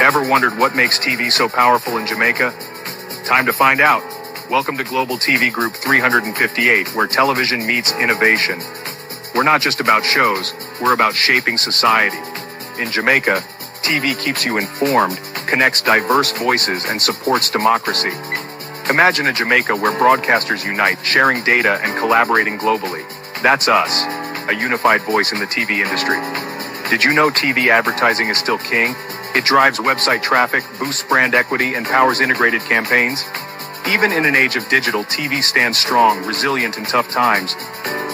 Ever wondered what makes TV so powerful in Jamaica? Time to find out. Welcome to Global TV Group 358, where television meets innovation. We're not just about shows, we're about shaping society. In Jamaica, TV keeps you informed, connects diverse voices, and supports democracy. Imagine a Jamaica where broadcasters unite, sharing data and collaborating globally. That's us, a unified voice in the TV industry. Did you know TV advertising is still king? It drives website traffic, boosts brand equity, and powers integrated campaigns. Even in an age of digital, TV stands strong, resilient in tough times.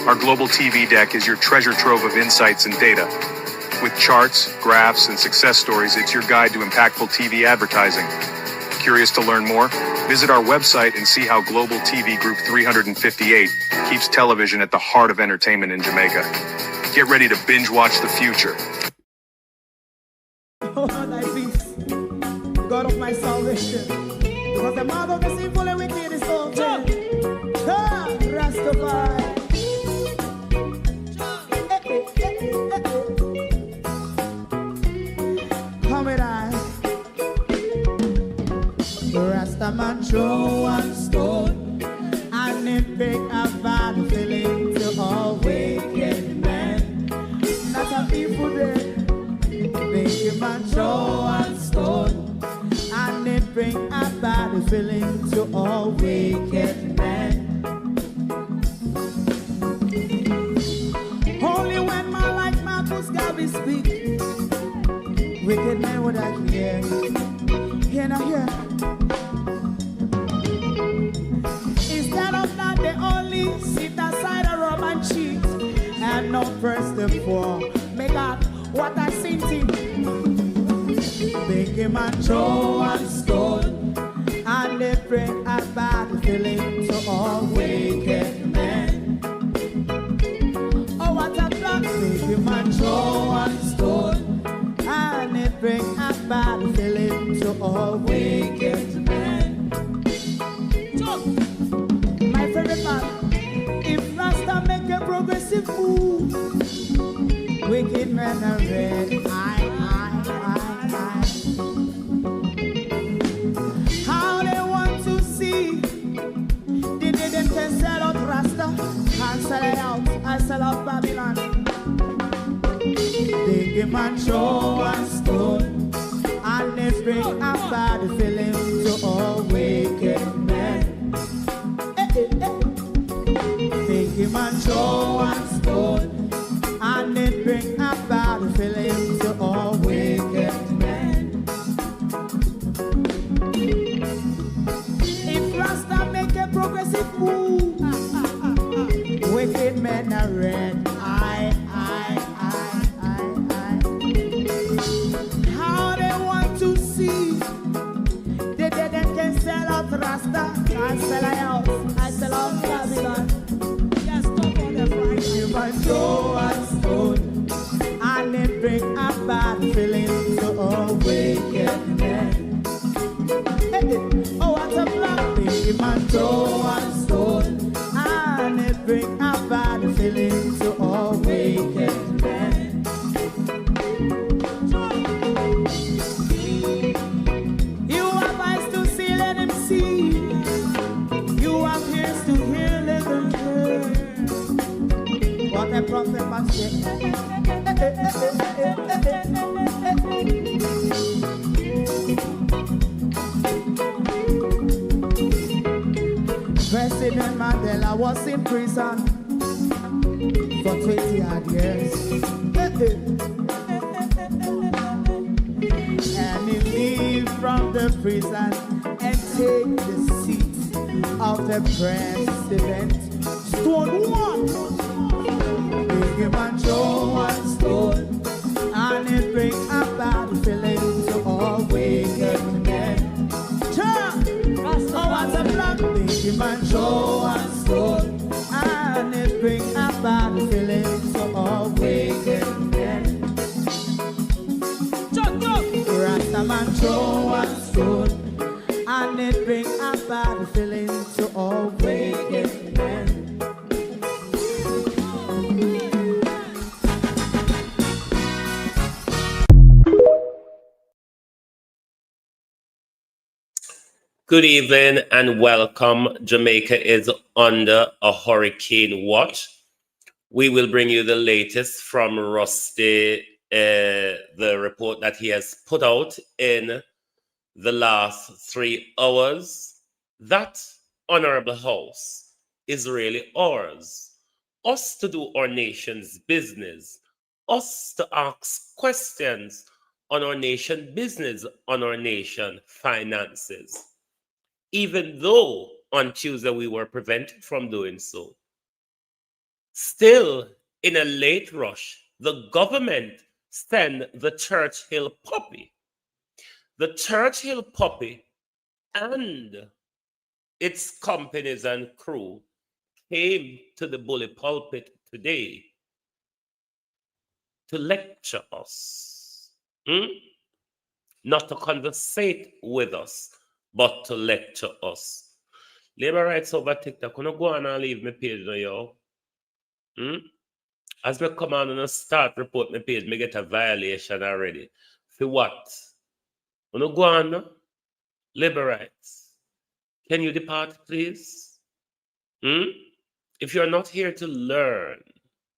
Our global TV deck is your treasure trove of insights and data. With charts, graphs, and success stories, it's your guide to impactful TV advertising. Curious to learn more? Visit our website and see how Global TV Group 358 keeps television at the heart of entertainment in Jamaica. Get ready to binge watch the future. Oh, thy peace, God of my salvation, because the mouth of the sinful and wicked is open. Rastafari. Come with I. Rastaman throw one stone, and it pick a bad feeling to all wicked men. That's a people there. Make a man throw one stone, and it bring a bad feeling to all wicked men. Only when man like Marcus Garvey speak, wicked men would I hear. Hear now hear. Instead of that, they only sit aside and rub and cheat, and not press the floor. Make up what I seen to. Make a man throw one stone, and they bring a bad feeling to all wicked men. Oh, what a plan! Make a man throw one stone, and they bring a bad feeling to all wicked men. My favorite man, if Rasta make a progressive move, wicked men are red. How they want to see the day them can sell out Rasta and sell it out. I sell out Babylon. Big man throw one stone, and they bring a bad feeling to all wicked men. Big man throw one stone, and it bring a bad feeling to all wicked men. If Rasta make a progressive move, wicked men are red. How they want to see the dead can sell out Rasta. I sell out. I sell out Babylon. Yes, stop on the right. You might throw a stone, and it bring a bad feeling to all wicked men. Oh, what a black baby man throw one stone, and it bring a bad feeling to all wicked men. You have eyes to see, let him see. You have ears to hear, let them hear. What a prophet must say. President Mandela was in prison for 20 odd years. And he leave from the prison and take the seat of the president. Stone one. Big man throw one stone, and it bring a bad feeling to all wicked men. Oh, what a black big man throw one stone, and it bring a bad feeling to all wicked men. Rasta man throw one stone, and it bring a bad feeling to all wicked men. Good evening and welcome. Jamaica is under a hurricane watch. We will bring you the latest from Rusty, the report that he has put out in the last 3 hours. That honorable house is really ours. Us to do our nation's business. Us to ask questions on our nation business, on our nation finances. Even though on Tuesday we were prevented from doing so. Still, in a late rush, the government sent the Churchill puppy. The Churchill puppy and its companies and crew came to the bully pulpit today to lecture us. Not to conversate with us, but to lecture us. Labor rights over TikTok. When I go on and leave my page now, yo. As me come on and start report my page, me get a violation already. For what? When I go on, labor rights. Can you depart, please? If you're not here to learn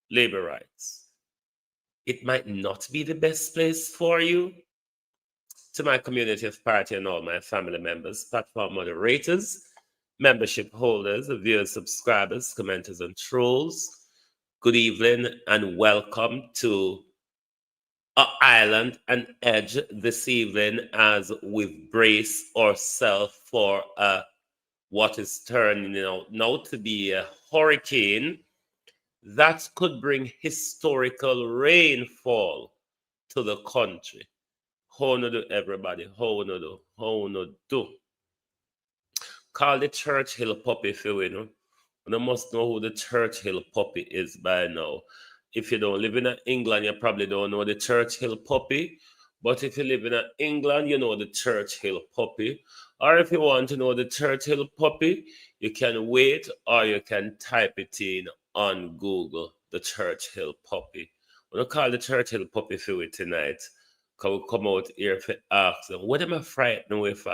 labor rights, it might not be the best place for you. To my community of party and all my family members, platform moderators, membership holders, viewers, subscribers, commenters, and trolls, good evening and welcome to our island and edge this evening as we brace ourselves for what is turning out now to be a hurricane that could bring historical rainfall to the country. How no do everybody? How no do? How no do? Call the Churchill puppy if you know. You must know who the Churchill puppy is by now. If you don't live in England, you probably don't know the Churchill puppy. But if you live in England, you know the Churchill puppy. Or if you want to know the Churchill puppy, you can wait or you can type it in on Google, the Churchill puppy. We're going to call the Churchill puppy for it tonight. Because we come out here to ask them, what am I frightened with?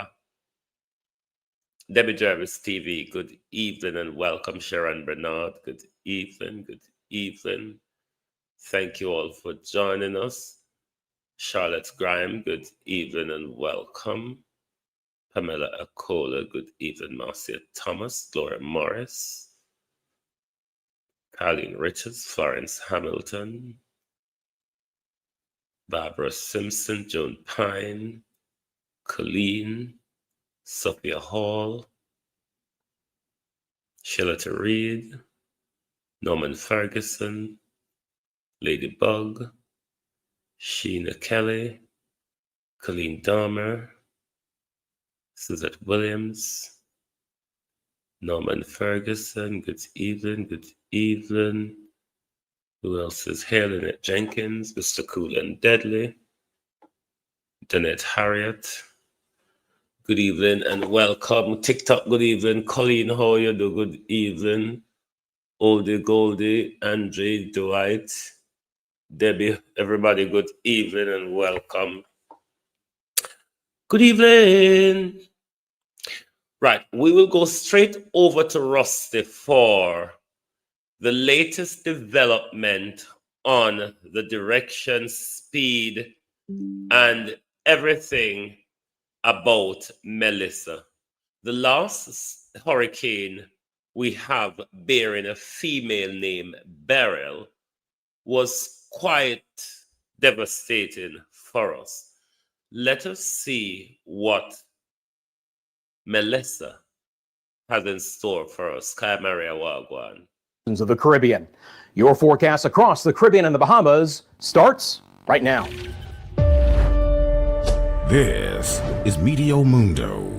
Debbie Jarvis TV, good evening and welcome. Sharon Bernard, good evening, good evening. Thank you all for joining us. Charlotte Grime, good evening and welcome. Pamela Acola, good evening. Marcia Thomas, Gloria Morris, Colleen Richards, Florence Hamilton, Barbara Simpson, Joan Pine, Colleen, Sophia Hall, Shillata Reed, Norman Ferguson, Ladybug, Sheena Kelly, Colleen Dahmer, Suzette Williams, Norman Ferguson, good evening, good evening. Who else is here? Lynette Jenkins, Mr. Cool and Deadly, Danette Harriet. Good evening and welcome. TikTok, good evening. Colleen, how you do? Good evening. Oldie Goldie, Andre, Dwight, Debbie, everybody, good evening and welcome. Good evening. Right, we will go straight over to Rusty for the latest development on the direction, speed, and everything about Melissa. The last hurricane we have bearing a female named Beryl was quite devastating for us. Let us see what Melissa has in store for us. Kai Maria Wagwan. Of the Caribbean. Your forecast across the Caribbean and the Bahamas starts right now. This is Medio Mundo.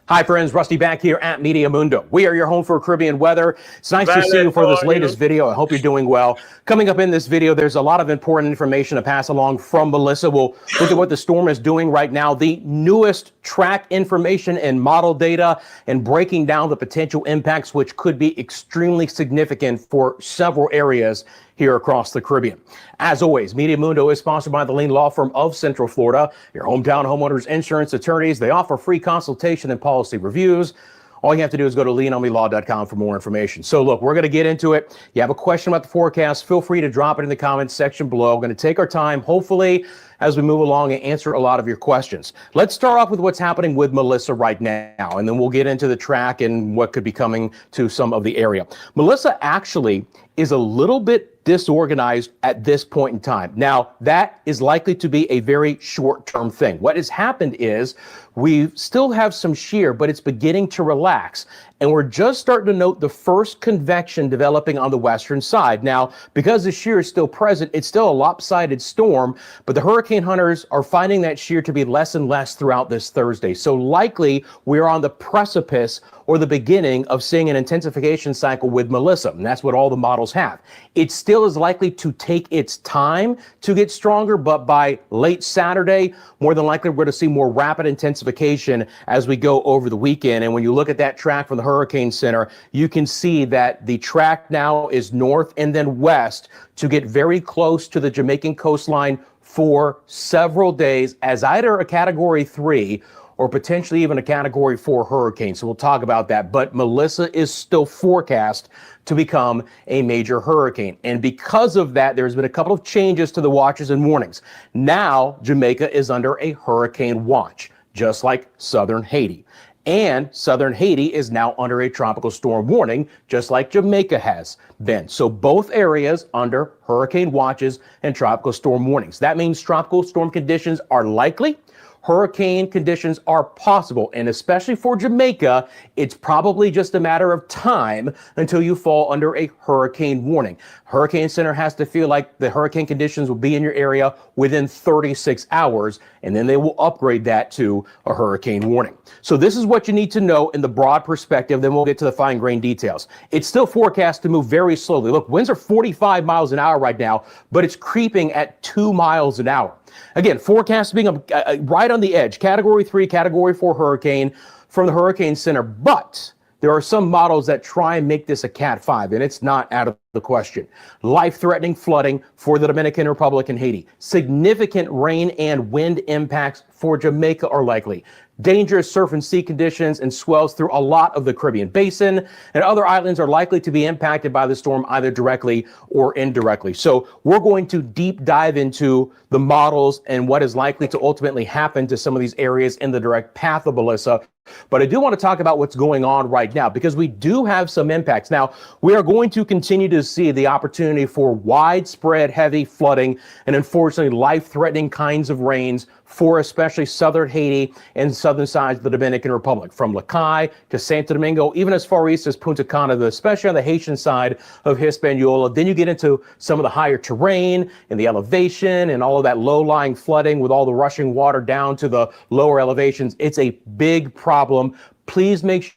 Hi friends, Rusty back here at Media Mundo. We are your home for Caribbean weather. It's nice to see you for this latest video. I hope you're doing well. Coming up in this video, there's a lot of important information to pass along from Melissa. We'll look at what the storm is doing right now, the newest track information and model data, and breaking down the potential impacts, which could be extremely significant for several areas here across the Caribbean. As always, Media Mundo is sponsored by the Lean Law Firm of Central Florida, your hometown homeowners insurance attorneys. They offer free consultation and policy reviews. All you have to do is go to leanomelaw.com for more information. So look, we're going to get into it. You have a question about the forecast, feel free to drop it in the comments section below. We're going to take our time, hopefully, as we move along and answer a lot of your questions. Let's start off with what's happening with Melissa right now, and then we'll get into the track and what could be coming to some of the area. Melissa actually is a little bit disorganized at this point in time. Now, that is likely to be a very short-term thing. What has happened is we still have some shear, but it's beginning to relax. And we're just starting to note the first convection developing on the western side. Now, because the shear is still present, it's still a lopsided storm, but the hurricane hunters are finding that shear to be less and less throughout this Thursday. So likely we're on the precipice or the beginning of seeing an intensification cycle with Melissa. And that's what all the models have. It still is likely to take its time to get stronger, but by late Saturday, more than likely we're going to see more rapid intensification as we go over the weekend. And when you look at that track from the Hurricane Center, you can see that the track now is north and then west to get very close to the Jamaican coastline for several days as either a Category 3 or potentially even a Category 4 hurricane. So we'll talk about that. But Melissa is still forecast to become a major hurricane. And because of that, there's been a couple of changes to the watches and warnings. Now, Jamaica is under a hurricane watch, just like southern Haiti. And southern Haiti is now under a tropical storm warning, just like Jamaica has been. So both areas under hurricane watches and tropical storm warnings. That means tropical storm conditions are likely. Hurricane conditions are possible, and especially for Jamaica, it's probably just a matter of time until you fall under a hurricane warning. Hurricane Center has to feel like the hurricane conditions will be in your area within 36 hours, and then they will upgrade that to a hurricane warning. So this is what you need to know in the broad perspective, then we'll get to the fine grain details. It's still forecast to move very slowly. Look, winds are 45 miles an hour right now, but it's creeping at 2 miles an hour. Again, forecast being right on the edge, Category 3, Category 4 hurricane from the Hurricane Center. But there are some models that try and make this a Cat 5, and it's not out of the question. Life-threatening flooding for the Dominican Republic and Haiti. Significant rain and wind impacts for Jamaica are likely. Dangerous surf and sea conditions and swells through a lot of the Caribbean basin, and other islands are likely to be impacted by the storm either directly or indirectly. So we're going to deep dive into the models and what is likely to ultimately happen to some of these areas in the direct path of Melissa. But I do want to talk about what's going on right now because we do have some impacts. Now, we are going to continue to see the opportunity for widespread heavy flooding and unfortunately life-threatening kinds of rains for especially southern Haiti and southern sides of the Dominican Republic, from Lacai to Santo Domingo, even as far east as Punta Cana, especially on the Haitian side of Hispaniola. Then you get into some of the higher terrain and the elevation and all of that low-lying flooding with all the rushing water down to the lower elevations. It's a big problem. Please make sure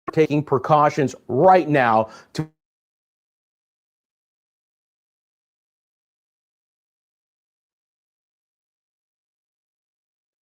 you're taking precautions right now to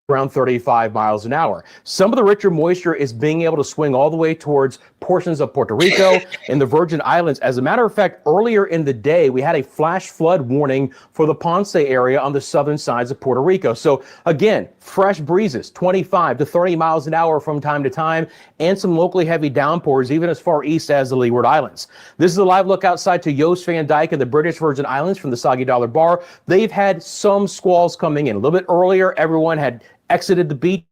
around 35 miles an hour. Some of the richer moisture is being able to swing all the way towards portions of Puerto Rico and the Virgin Islands. As a matter of fact, earlier in the day, we had a flash flood warning for the Ponce area on the southern sides of Puerto Rico. So again, fresh breezes, 25 to 30 miles an hour from time to time, and some locally heavy downpours, even as far east as the Leeward Islands. This is a live look outside to Yost Van Dyke and the British Virgin Islands from the Soggy Dollar Bar. They've had some squalls coming in. A little bit earlier, everyone had exited the beach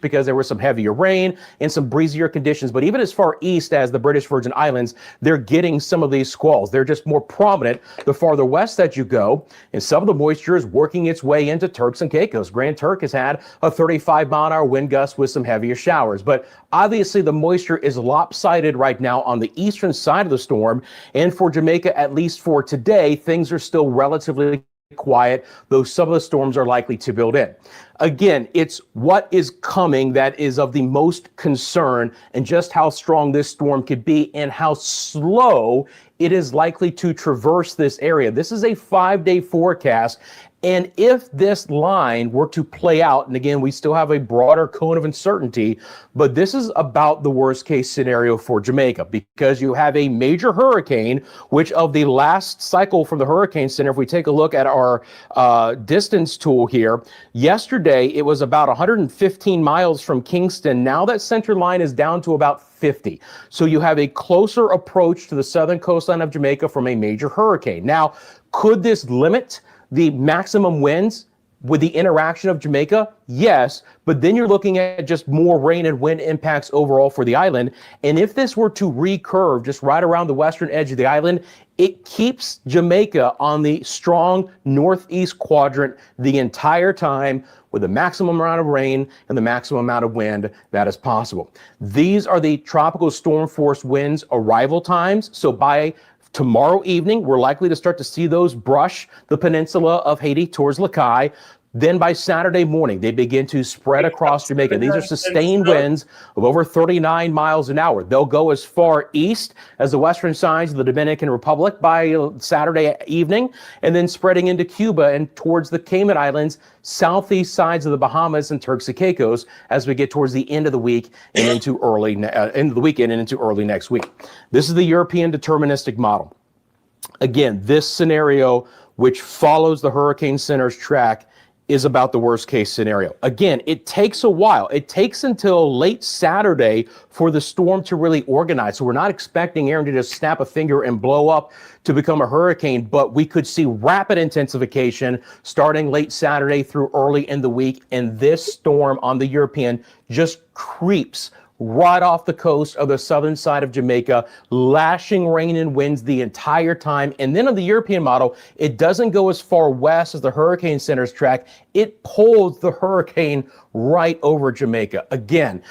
because there was some heavier rain and some breezier conditions. But even as far east as the British Virgin Islands, they're getting some of these squalls. They're just more prominent the farther west that you go. And some of the moisture is working its way into Turks and Caicos. Grand Turk has had a 35-mile-an-hour wind gust with some heavier showers. But obviously the moisture is lopsided right now on the eastern side of the storm. And for Jamaica, at least for today, things are still relatively quiet, though some of the storms are likely to build in. Again, it's what is coming that is of the most concern, and just how strong this storm could be and how slow it is likely to traverse this area. This is a 5-day forecast, And if this line were to play out, and again, we still have a broader cone of uncertainty, but this is about the worst case scenario for Jamaica, because you have a major hurricane, which of the last cycle from the Hurricane Center, if we take a look at our distance tool here, yesterday it was about 115 miles from Kingston. Now that center line is down to about 50. So you have a closer approach to the southern coastline of Jamaica from a major hurricane. Now, could this limit the maximum winds with the interaction of Jamaica? Yes, but then you're looking at just more rain and wind impacts overall for the island. And if this were to recurve just right around the western edge of the island, it keeps Jamaica on the strong northeast quadrant the entire time, with the maximum amount of rain and the maximum amount of wind that is possible. These are the tropical storm force winds arrival times. So by tomorrow evening, we're likely to start to see those brush the peninsula of Haiti towards Lakai. Then by Saturday morning, they begin to spread across Jamaica. These are sustained winds of over 39 miles an hour. They'll go as far east as the western sides of the Dominican Republic by Saturday evening, and then spreading into Cuba and towards the Cayman Islands, southeast sides of the Bahamas and Turks and Caicos as we get towards the end of the week and into end of the weekend and into early next week. This is the European deterministic model. Again, this scenario, which follows the Hurricane Center's track, is about the worst case scenario. Again, it takes a while. It takes until late Saturday for the storm to really organize. So we're not expecting Aaron to just snap a finger and blow up to become a hurricane, but we could see rapid intensification starting late Saturday through early in the week. And this storm on the European just creeps right off the coast of the southern side of Jamaica, lashing rain and winds the entire time. And then on the European model, it doesn't go as far west as the Hurricane Center's track. It pulls the hurricane right over Jamaica. Again,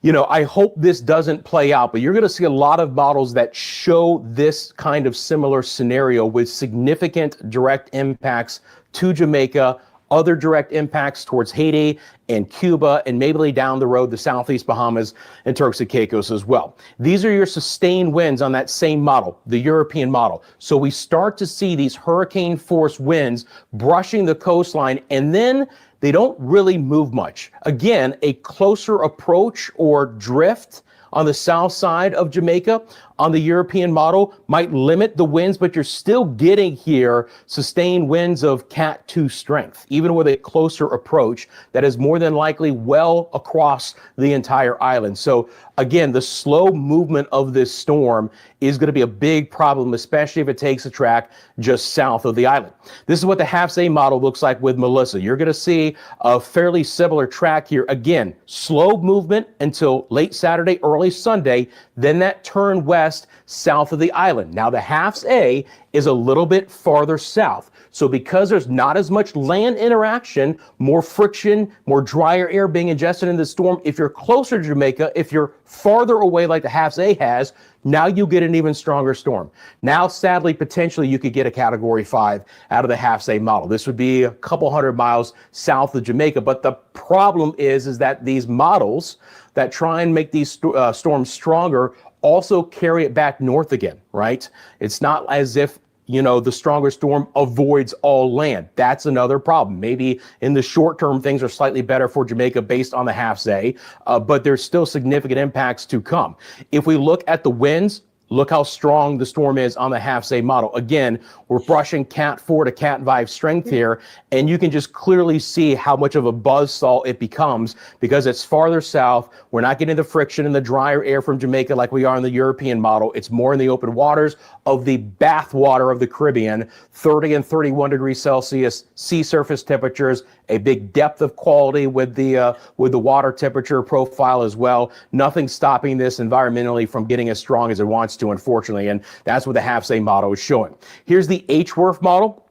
you know, I hope this doesn't play out, but you're going to see a lot of models that show this kind of similar scenario with significant direct impacts to Jamaica, other direct impacts towards Haiti and Cuba, and maybe down the road, the Southeast Bahamas and Turks and Caicos as well. These are your sustained winds on that same model, the European model. So we start to see these hurricane force winds brushing the coastline, and then they don't really move much. Again, a closer approach or drift on the south side of Jamaica on the European model might limit the winds, but you're still getting here sustained winds of Cat 2 strength, even with a closer approach that is more than likely well across the entire island. So again, the slow movement of this storm is going to be a big problem, especially if it takes a track just south of the island. This is what the HAFS-A model looks like with Melissa. You're going to see a fairly similar track here. Again, slow movement until late Saturday, early Sunday, then that turn west south of the island. Now the HAFS-A is a little bit farther south. So because there's not as much land interaction, more friction, more drier air being ingested in the storm, if you're closer to Jamaica, if you're farther away like the HAFS-A has, now you get an even stronger storm. Now, sadly, potentially you could get a Category 5 out of the HAFS-A model. This would be a couple hundred miles south of Jamaica. But the problem is that these models that try and make these storms stronger also carry it back north again, right? It's not as if, you know, the stronger storm avoids all land. That's another problem. Maybe in the short term, things are slightly better for Jamaica based on the HAFS-A, but there's still significant impacts to come. If we look at the winds, look how strong the storm is on the HAFS-A model. Again, we're brushing Cat 4 to Cat 5 strength here, and you can just clearly see how much of a buzzsaw it becomes because it's farther south. We're not getting the friction and the drier air from Jamaica like we are in the European model. It's more in the open waters of the bathwater of the Caribbean, 30 and 31 degrees Celsius sea surface temperatures, a big depth of quality with the water temperature profile as well. Nothing stopping this environmentally from getting as strong as it wants to, unfortunately, and that's what the HAFS-A model is showing. Here's the HWRF model.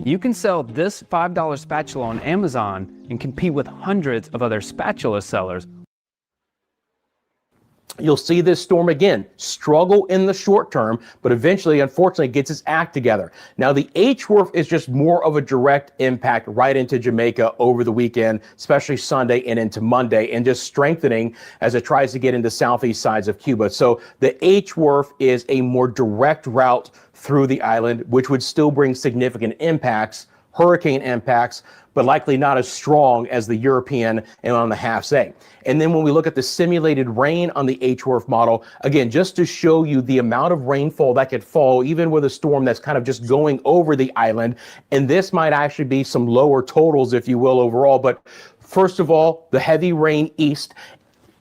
You can sell this $5 spatula on Amazon and compete with hundreds of other spatula sellers. You'll see this storm again struggle in the short term, but eventually, unfortunately, gets its act together. Now, the HWRF is just more of a direct impact right into Jamaica over the weekend, especially Sunday and into Monday, and just strengthening as it tries to get into southeast sides of Cuba. So the HWRF is a more direct route through the island, which would still bring significant impacts, hurricane impacts, but likely not as strong as the European and on the half A. And then when we look at the simulated rain on the HWRF model, again, just to show you the amount of rainfall that could fall, even with a storm that's kind of just going over the island. And this might actually be some lower totals, if you will, overall. But first of all, the heavy rain east.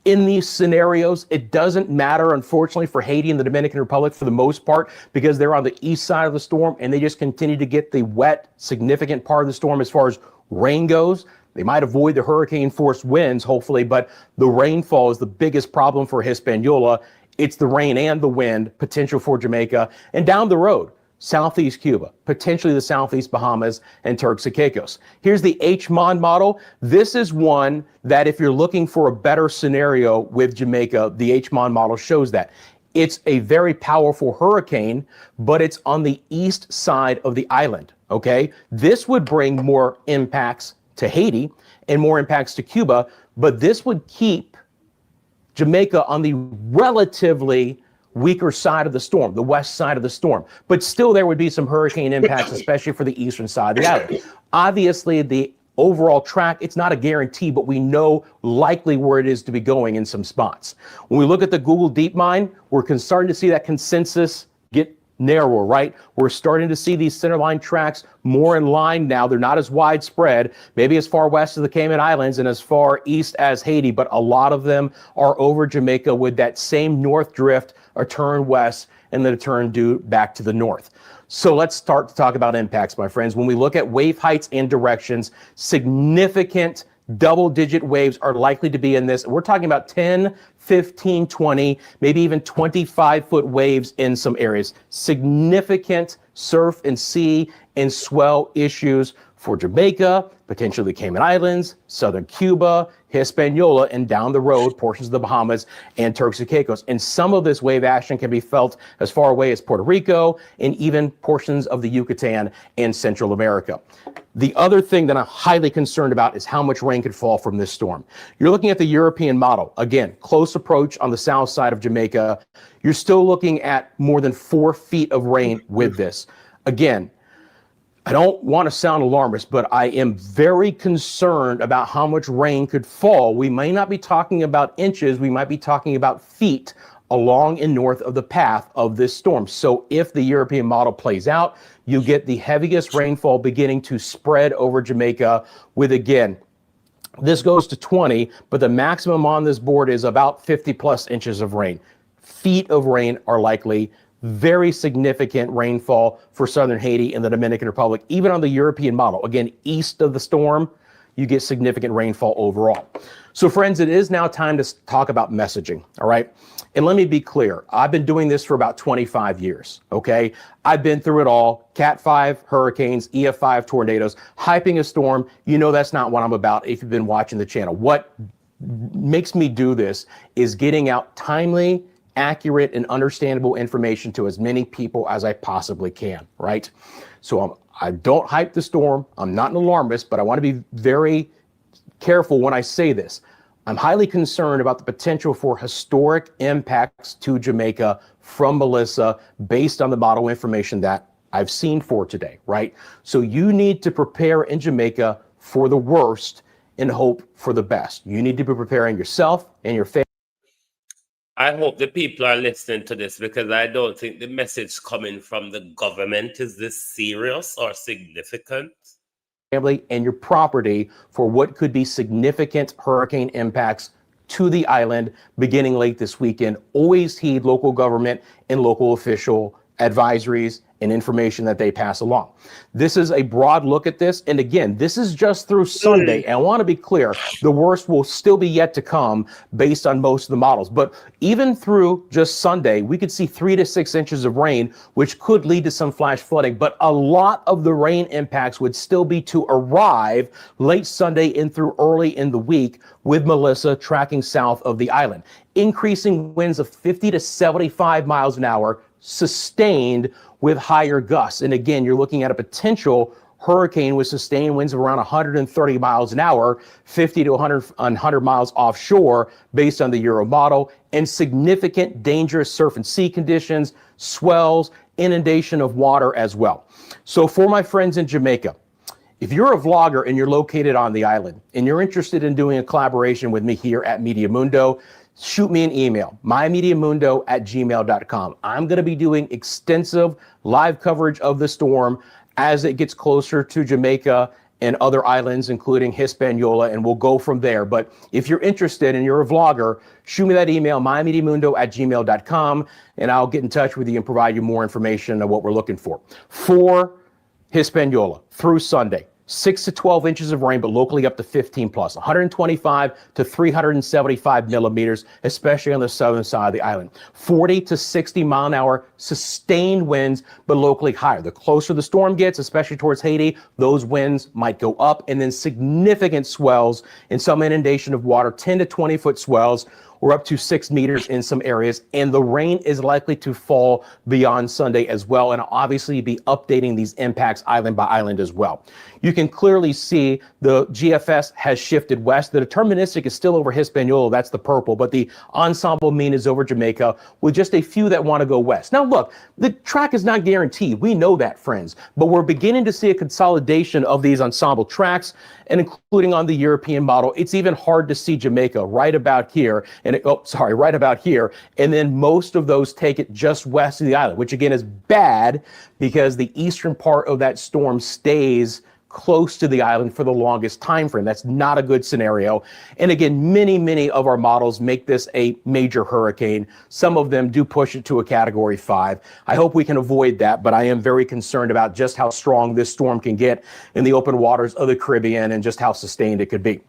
In these scenarios, it doesn't matter, unfortunately, for Haiti and the Dominican Republic for the most part, because they're on the east side of the storm and they just continue to get the wet, significant part of the storm as far as rain goes. They might avoid the hurricane force winds, hopefully, but the rainfall is the biggest problem for Hispaniola. It's the rain and the wind, potential for Jamaica, and down the road, Southeast Cuba, potentially the Southeast Bahamas and Turks and Caicos. Here's the HMON model. This is one that if you're looking for a better scenario with Jamaica, the HMON model shows that. It's a very powerful hurricane, but it's on the east side of the island, okay? This would bring more impacts to Haiti and more impacts to Cuba, but this would keep Jamaica on the relatively weaker side of the storm, the west side of the storm. But still there would be some hurricane impacts, especially for the eastern side of the island. Obviously, the overall track, it's not a guarantee, but we know likely where it is to be going in some spots. When we look at the Google DeepMind, we're starting to see that consensus get narrower, right? We're starting to see these centerline tracks more in line now. They're not as widespread, maybe as far west as the Cayman Islands and as far east as Haiti, but a lot of them are over Jamaica with that same north drift, a turn west, and then a turn due back to the north. So let's start to talk about impacts, my friends. When we look at wave heights and directions, significant double-digit waves are likely to be in this. We're talking about 10, 15, 20, maybe even 25-foot waves in some areas. Significant surf and sea and swell issues for Jamaica, potentially the Cayman Islands, southern Cuba, Hispaniola, and down the road, portions of the Bahamas and Turks and Caicos. And some of this wave action can be felt as far away as Puerto Rico and even portions of the Yucatan and Central America. The other thing that I'm highly concerned about is how much rain could fall from this storm. You're looking at the European model. Again, close approach on the south side of Jamaica. You're still looking at more than 4 feet of rain with this. Again, I don't want to sound alarmist, but I am very concerned about how much rain could fall. We may not be talking about inches, we might be talking about feet along and north of the path of this storm. So if the European model plays out, you get the heaviest rainfall beginning to spread over Jamaica with, again, this goes to 20, but the maximum on this board is about 50 plus inches of rain. Feet of rain are likely. Very significant rainfall for southern Haiti and the Dominican Republic, even on the European model. Again, east of the storm, you get significant rainfall overall. So friends, it is now time to talk about messaging, all right? And let me be clear, I've been doing this for about 25 years, okay? I've been through it all, Cat 5 hurricanes, EF5 tornadoes, hyping a storm. You know that's not what I'm about if you've been watching the channel. What makes me do this is getting out timely, accurate, and understandable information to as many people as I possibly can, right? So I don't hype the storm. I'm not an alarmist, but I want to be very careful when I say this. I'm highly concerned about the potential for historic impacts to Jamaica from Melissa based on the model information that I've seen for today, right? So you need to prepare in Jamaica for the worst and hope for the best. You need to be preparing yourself and your family. I hope the people are listening to this because I don't think the message coming from the government is this serious or significant. And your property for what could be significant hurricane impacts to the island beginning late this weekend. Always heed local government and local official advisories and information that they pass along. This is a broad look at this. And again, this is just through Sunday. And I want to be clear, the worst will still be yet to come based on most of the models. But even through just Sunday, we could see 3 to 6 inches of rain, which could lead to some flash flooding. But a lot of the rain impacts would still be to arrive late Sunday and through early in the week with Melissa tracking south of the island. Increasing winds of 50 to 75 miles an hour sustained with higher gusts. And again, you're looking at a potential hurricane with sustained winds of around 130 miles an hour, 50 to 100 miles offshore based on the Euro model, and significant dangerous surf and sea conditions, swells, inundation of water as well. So for my friends in Jamaica, If you're a vlogger and you're located on the island and you're interested in doing a collaboration with me here at Media Mundo, shoot me an email, mymediamundo@gmail.com. I'm going to be doing extensive live coverage of the storm as it gets closer to Jamaica and other islands, including Hispaniola, and we'll go from there. But if you're interested and you're a vlogger, shoot me that email, mymediamundo@gmail.com, and I'll get in touch with you and provide you more information on what we're looking for. For Hispaniola through Sunday, 6 to 12 inches of rain, but locally up to 15 plus, 125 to 375 millimeters, especially on the southern side of the island. 40 to 60 mile an hour sustained winds, but locally higher. The closer the storm gets, especially towards Haiti, those winds might go up, and then significant swells and some inundation of water, 10 to 20 foot swells. We're up to 6 meters in some areas, and the rain is likely to fall beyond Sunday as well, and obviously be updating these impacts island by island as well. You can clearly see the GFS has shifted west. The deterministic is still over Hispaniola, that's the purple, but the ensemble mean is over Jamaica, with just a few that want to go west. Now look, the track is not guaranteed. We know that, friends, but we're beginning to see a consolidation of these ensemble tracks, and including on the European model. It's even hard to see Jamaica right about here, and right about here, and then most of those take it just west of the island, which again is bad because the eastern part of that storm stays close to the island for the longest time frame. That's not a good scenario. And again, many of our models make this a major hurricane. Some of them do push it to a category 5. I hope we can avoid that, but I am very concerned about just how strong this storm can get in the open waters of the Caribbean and just how sustained it could be.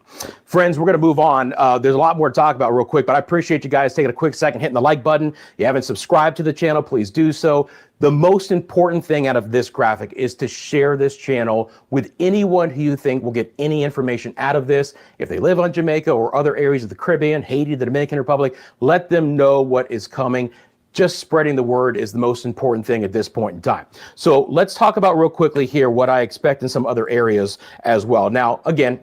Friends, we're going to move on. There's a lot more to talk about real quick, but I appreciate you guys taking a quick second, hitting the like button. If you haven't subscribed to the channel, please do so. The most important thing out of this graphic is to share this channel with anyone who you think will get any information out of this. If they live on Jamaica or other areas of the Caribbean, Haiti, the Dominican Republic, let them know what is coming. Just spreading the word is the most important thing at this point in time. So let's talk about real quickly here what I expect in some other areas as well. Now, again,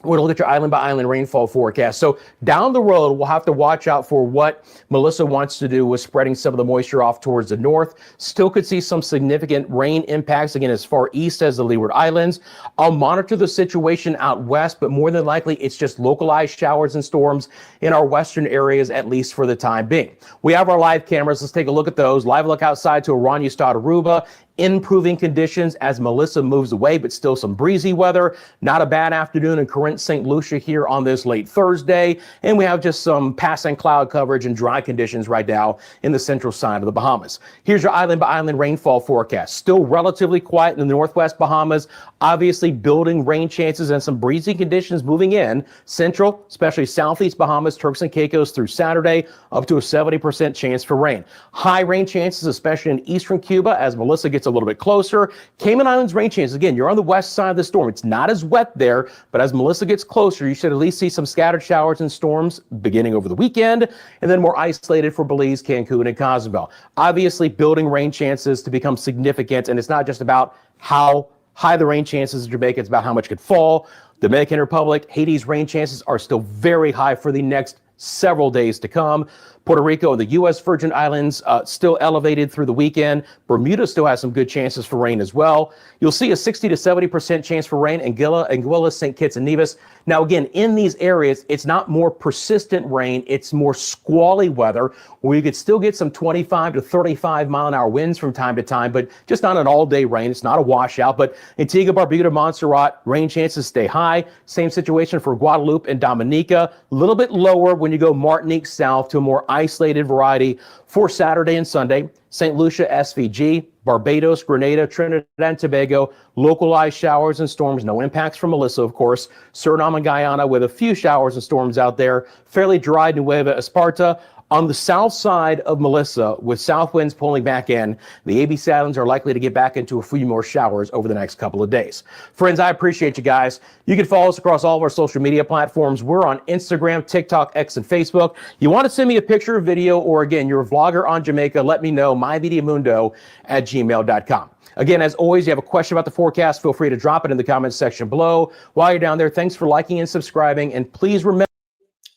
we're going to look at your island by island rainfall forecast. So down the road, we'll have to watch out for what Melissa wants to do with spreading some of the moisture off towards the north. Still could see some significant rain impacts, again, as far east as the Leeward Islands. I'll monitor the situation out west, but more than likely, it's just localized showers and storms in our western areas, at least for the time being. We have our live cameras. Let's take a look at those. Live look outside to Oranjestad, Aruba. Improving conditions as Melissa moves away, but still some breezy weather. Not a bad afternoon in Corinth, St. Lucia here on this late Thursday. And we have just some passing cloud coverage and dry conditions right now in the central side of the Bahamas. Here's your island by island rainfall forecast. Still relatively quiet in the northwest Bahamas. Obviously building rain chances and some breezy conditions moving in. Central, especially southeast Bahamas, Turks and Caicos through Saturday, up to a 70% chance for rain. High rain chances, especially in eastern Cuba as Melissa gets a little bit closer. Cayman Islands rain chances. Again, you're on the west side of the storm. It's not as wet there, but as Melissa gets closer, you should at least see some scattered showers and storms beginning over the weekend, and then more isolated for Belize, Cancun, and Cozumel. Obviously, building rain chances to become significant, and it's not just about how high the rain chances in Jamaica, it's about how much could fall. Dominican Republic, Haiti's rain chances are still very high for the next several days to come. Puerto Rico and the U.S. Virgin Islands still elevated through the weekend. Bermuda still has some good chances for rain as well. You'll see a 60 to 70% chance for rain in Anguilla, St. Kitts and Nevis. Now, again, in these areas, it's not more persistent rain. It's more squally weather where you could still get some 25 to 35 mile an hour winds from time to time, but just not an all day rain. It's not a washout, but Antigua, Barbuda, Montserrat, rain chances stay high. Same situation for Guadeloupe and Dominica. A little bit lower when you go Martinique south to a more isolated variety for Saturday and Sunday. St. Lucia, SVG, Barbados, Grenada, Trinidad and Tobago, localized showers and storms, no impacts from Melissa, of course. Suriname and Guyana with a few showers and storms out there. Fairly dry Nueva Esparta. On the south side of Melissa, with south winds pulling back in, the ABC Islands are likely to get back into a few more showers over the next couple of days. Friends, I appreciate you guys. You can follow us across all of our social media platforms. We're on Instagram, TikTok, X, and Facebook. You want to send me a picture or video, or again, you're a vlogger on Jamaica, let me know, mymediamundo@gmail.com. Again, as always, you have a question about the forecast, feel free to drop it in the comments section below. While you're down there, thanks for liking and subscribing, and please remember.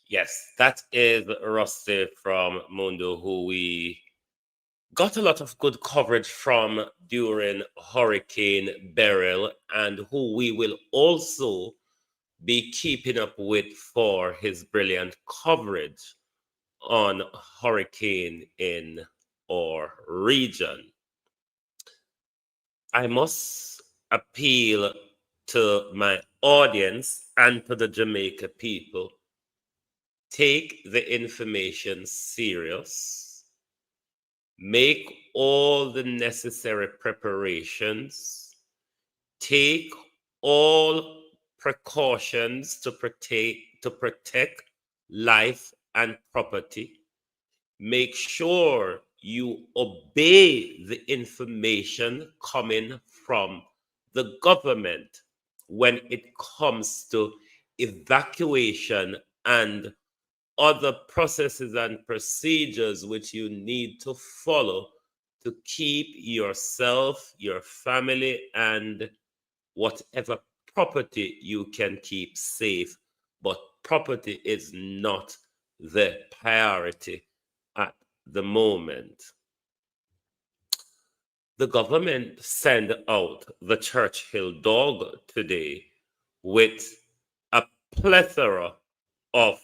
Yes, that is Rusty from Mundo, who we got a lot of good coverage from during Hurricane Beryl, and who we will also be keeping up with for his brilliant coverage on hurricane in our region. I must appeal to my audience and to the Jamaica people. Take the information serious. Make all the necessary preparations. Take all precautions to protect life and property. Make sure you obey the information coming from the government when it comes to evacuation and other processes and procedures which you need to follow to keep yourself, your family, and whatever property you can keep safe. But property is not the priority at the moment. The government sent out the Churchill dog today with a plethora of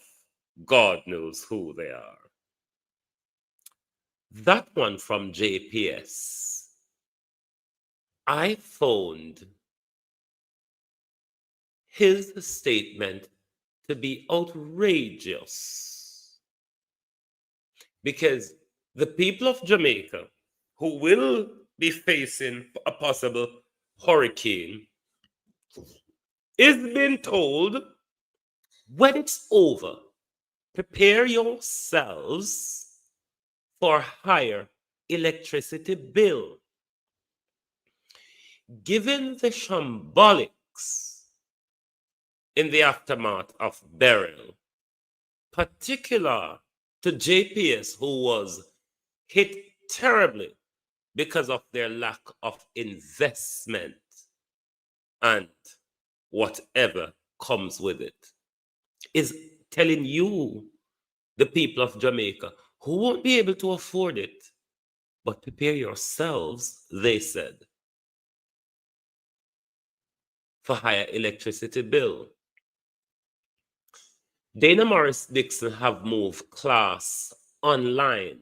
God knows who they are. That one from JPS, I found his statement to be outrageous, because the people of Jamaica who will be facing a possible hurricane is being told, when it's over, prepare yourselves for higher electricity bill. Given the shambolics in the aftermath of Beryl, particular to JPS, who was hit terribly because of their lack of investment and whatever comes with it, is telling you, the people of Jamaica, who won't be able to afford it, but prepare yourselves, they said, for higher electricity bill. Dana Morris Dixon have moved class online.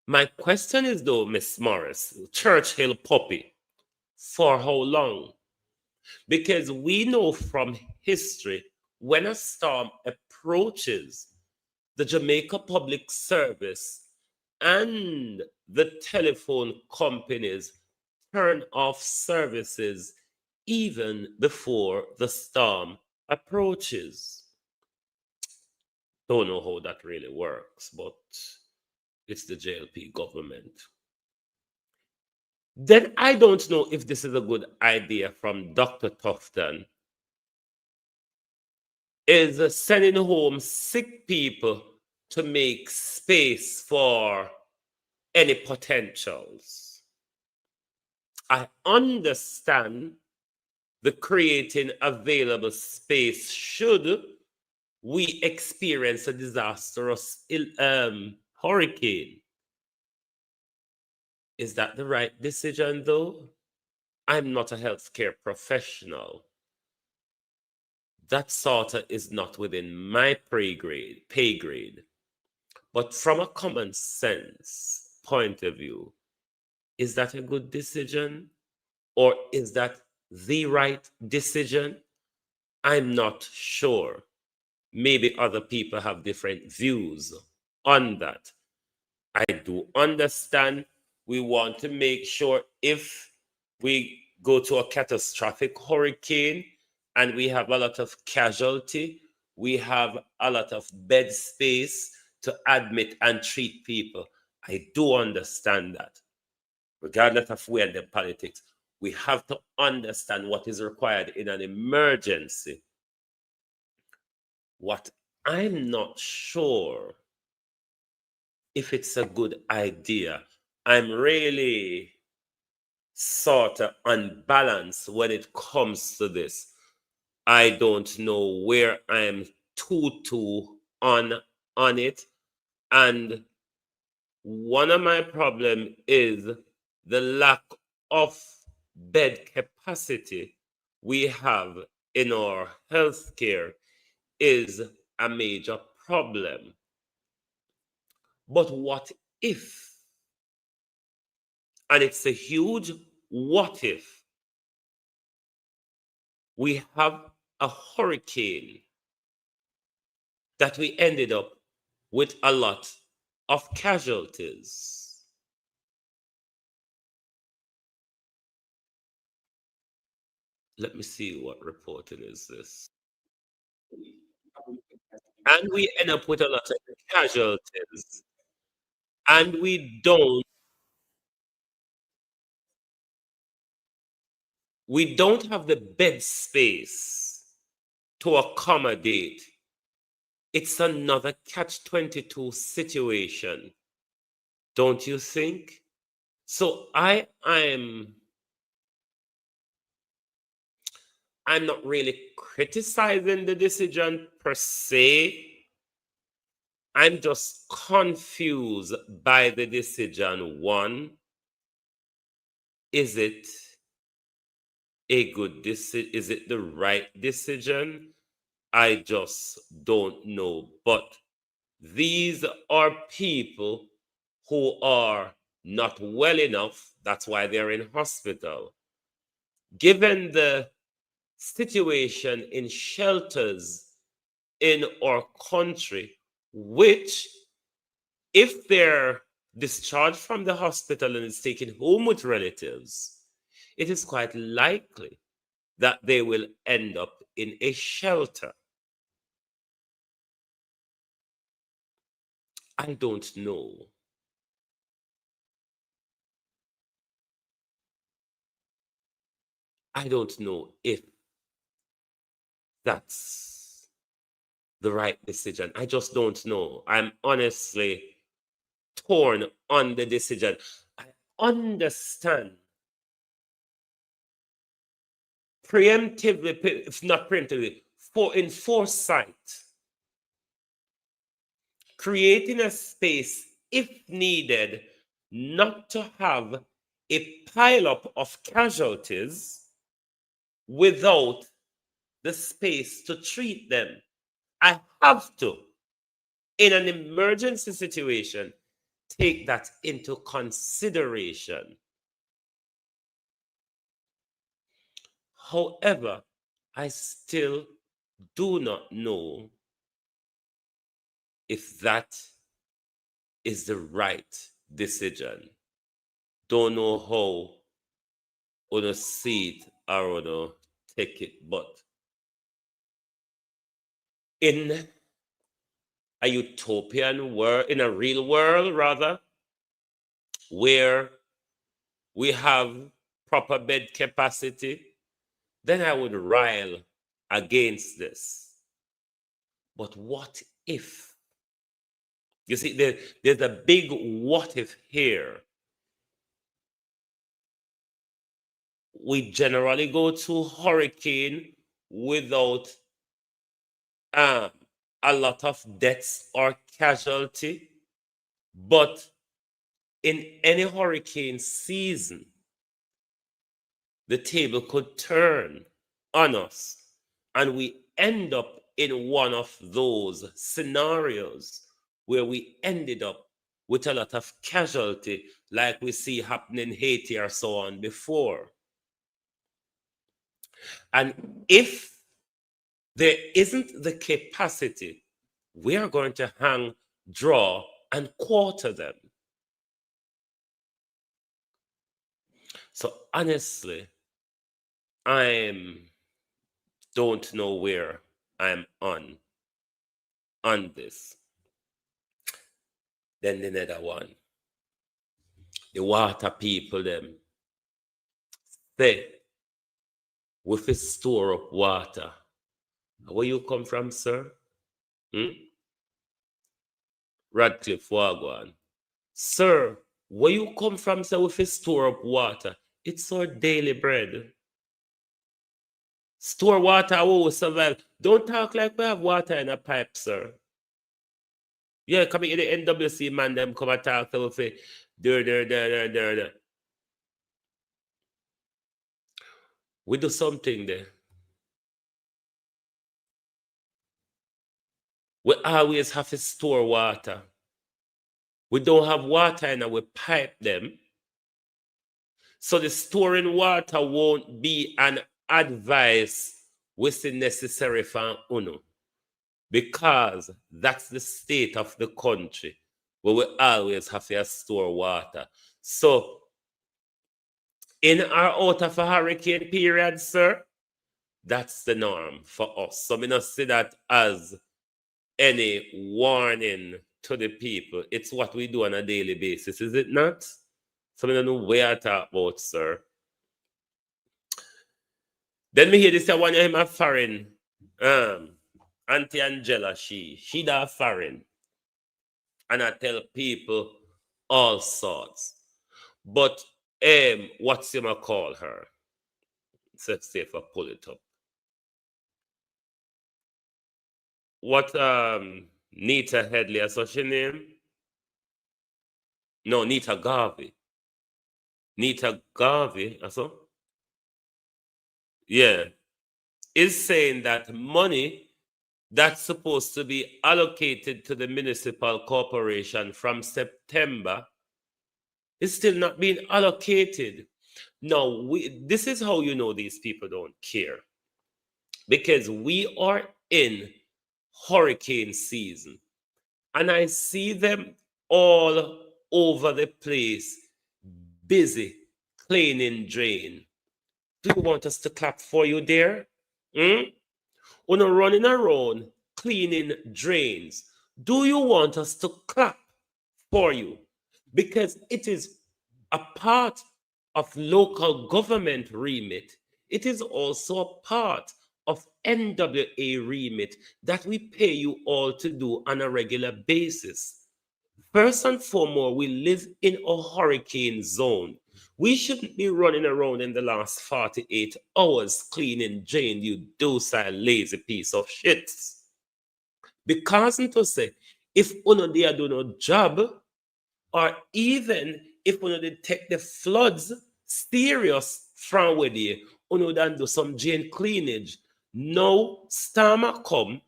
My question is though, Miss Morris, Churchill puppy, for how long? Because we know from history, when a storm approaches, the Jamaica Public Service and the telephone companies turn off services even before the storm approaches. Don't know how that really works, but it's the JLP government. Then I don't know if this is a good idea from Dr. Tufton, is sending home sick people to make space for any potentials. I understand the creating available space should we experience a disastrous hurricane. Is that the right decision, though? I'm not a healthcare professional. That sort of is not within my pay grade. But from a common sense point of view, is that a good decision? Or is that the right decision? I'm not sure. Maybe other people have different views on that. I do understand we want to make sure if we go to a catastrophic hurricane and we have a lot of casualty, we have a lot of bed space to admit and treat people. I do understand that. Regardless of where the politics, we have to understand what is required in an emergency. What I'm not sure if it's a good idea. I'm really sort of unbalanced when it comes to this. I don't know where I'm too on it. And one of my problem is the lack of bed capacity we have in our healthcare is a major problem. But what if, and it's a huge what if, we have a hurricane that we ended up with a lot of casualties? Let me see what reporting is this. And we end up with a lot of casualties. And we don't have the bed space to accommodate. It's another catch-22 situation, don't you think? So I'm not really criticizing the decision per se. I'm just confused by the decision. One, is it a good decision? Is it the right decision? I just don't know. But these are people who are not well enough. That's why they're in hospital. Given the situation in shelters in our country, which, if they're discharged from the hospital and is taken home with relatives, it is quite likely that they will end up in a shelter. I don't know. I don't know if that's the right decision. I just don't know. I'm honestly torn on the decision. I understand preemptively, if not preemptively, in foresight, creating a space if needed, not to have a pileup of casualties without the space to treat them. I have to, in an emergency situation, take that into consideration. However, I still do not know if that is the right decision. Don't know how on see it or on take it, but in a utopian world, in a real world rather, where we have proper bed capacity, then I would rile against this. But what if? You see, there's a big what if here. We generally go to hurricane without a lot of deaths or casualty, but in any hurricane season, the table could turn on us and we end up in one of those scenarios where we ended up with a lot of casualty like we see happening in Haiti or so on before. And if there isn't the capacity, we are going to hang, draw, and quarter them. So honestly, I don't know where I'm on this. Then the another one, the water people them say, with a store up water. Where you come from, sir? Radcliffe Wagwan. Sir, where you come from, sir, with a store up water? It's our daily bread. Store water, how we survive. Don't talk like we have water in a pipe, sir. Yeah, coming in the NWC man, them come and talk to us. There. We do something there. We always have to store water. We don't have water and we pipe them. So the storing water won't be an advice which is necessary for UNO. Because that's the state of the country where we always have to store water. So in or out of a hurricane period, sir, that's the norm for us. So we don't see that as any warning to the people. It's what we do on a daily basis, is it not? So we don't know where to talk about, sir. Then me hear this one of him a foreign. Auntie Angela, she da foreign. And I tell people all sorts. But what's him I call her? Let's see if I pull it up. What Nita Headley, is such a name? No, Nita Garvey. Nita Garvey, so? Yeah. Is saying that money that's supposed to be allocated to the municipal corporation from September is still not being allocated. Now, this is how you know these people don't care. Because we are in hurricane season. And I see them all over the place, busy cleaning drain. Do you want us to clap for you there? When you're running around cleaning drains, do you want us to clap for you? Because it is a part of local government remit. It is also a part of NWA remit that we pay you all to do on a regular basis. First and foremost, we live in a hurricane zone. We shouldn't be running around in the last 48 hours cleaning drain, you docile, lazy piece of shit. Because to say, if uno there do no job, or even if uno dey take the floods serious from where they uno dan do some drain cleanage, no storm a come,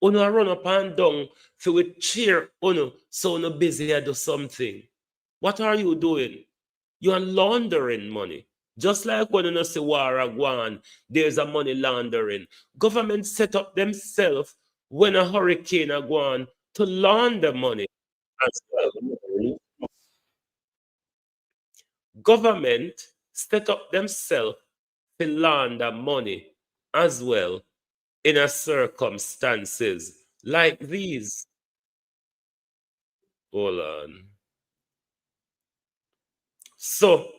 uno run up and down for we cheer uno so uno busy do something. What are you doing? You are laundering money. Just like when you say war a gwan, there's a money laundering. Government set up themselves when a hurricane a gwan to launder money as well. Government set up themselves to launder money as well in a circumstances like these. Hold on. So,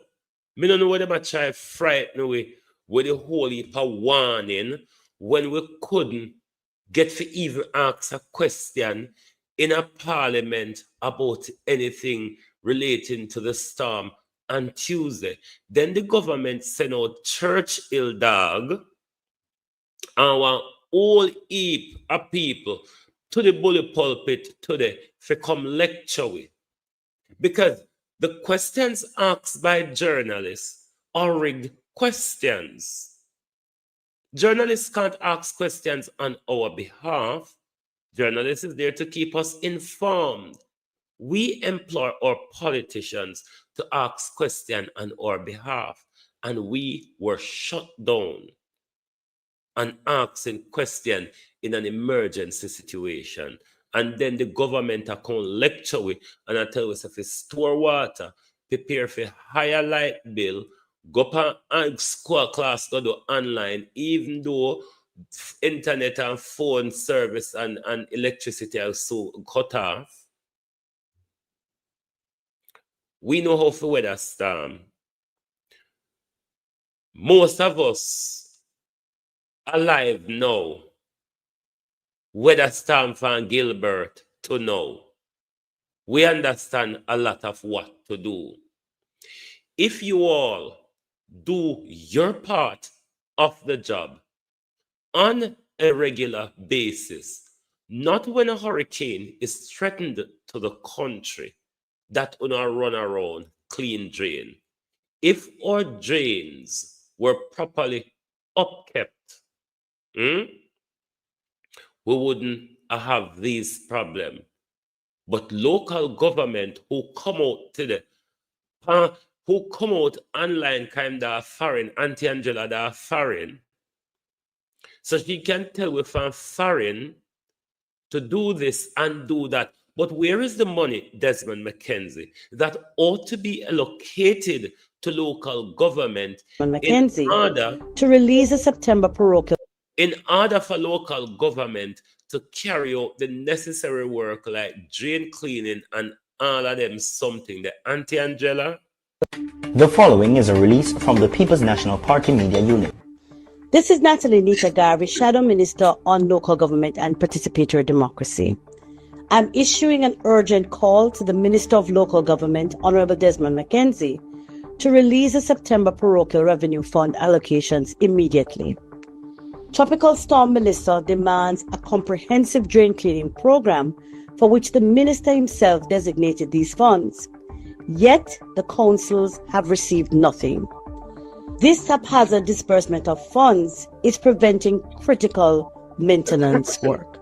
me don't know whether them try frighten we with the whole heap of warning when we couldn't get to even ask a question in a parliament about anything relating to the storm on Tuesday. Then the government sent out Churchill dog and one whole heap of people to the bully pulpit today for come lecture with. Because the questions asked by journalists are rigged questions. Journalists can't ask questions on our behalf. Journalists is there to keep us informed. We employ our politicians to ask questions on our behalf, and we were shut down and asking questions in an emergency situation. And then the government account lecture we and I tell us if you store water, prepare for higher light bill, go up and school class go do online, even though internet and phone service and electricity are so cut off. We know how to weather storm. Most of us alive now, weather storm from Gilbert to now. We understand a lot of what to do. If you all do your part of the job on a regular basis, Not when a hurricane is threatened to the country that una run around clean drain. If our drains were properly upkept, we wouldn't have these problems. But local government who come out to the who come out online kind of foreign, Auntie Angela that foreign. So she can tell with foreign to do this and do that. But where is the money, Desmond McKenzie, that ought to be allocated to local government McKenzie, in order to release a September parochial? In order for local government to carry out the necessary work like drain cleaning and all of them something, the Auntie Angela? The following is a release from the People's National Party Media Unit. This is Natalie Nita Garvey, Shadow Minister on Local Government and Participatory Democracy. I'm issuing an urgent call to the Minister of Local Government, Honorable Desmond McKenzie, to release the September Parochial Revenue Fund allocations immediately. Tropical Storm Melissa demands a comprehensive drain cleaning program for which the Minister himself designated these funds. Yet, the councils have received nothing. This haphazard disbursement of funds is preventing critical maintenance work.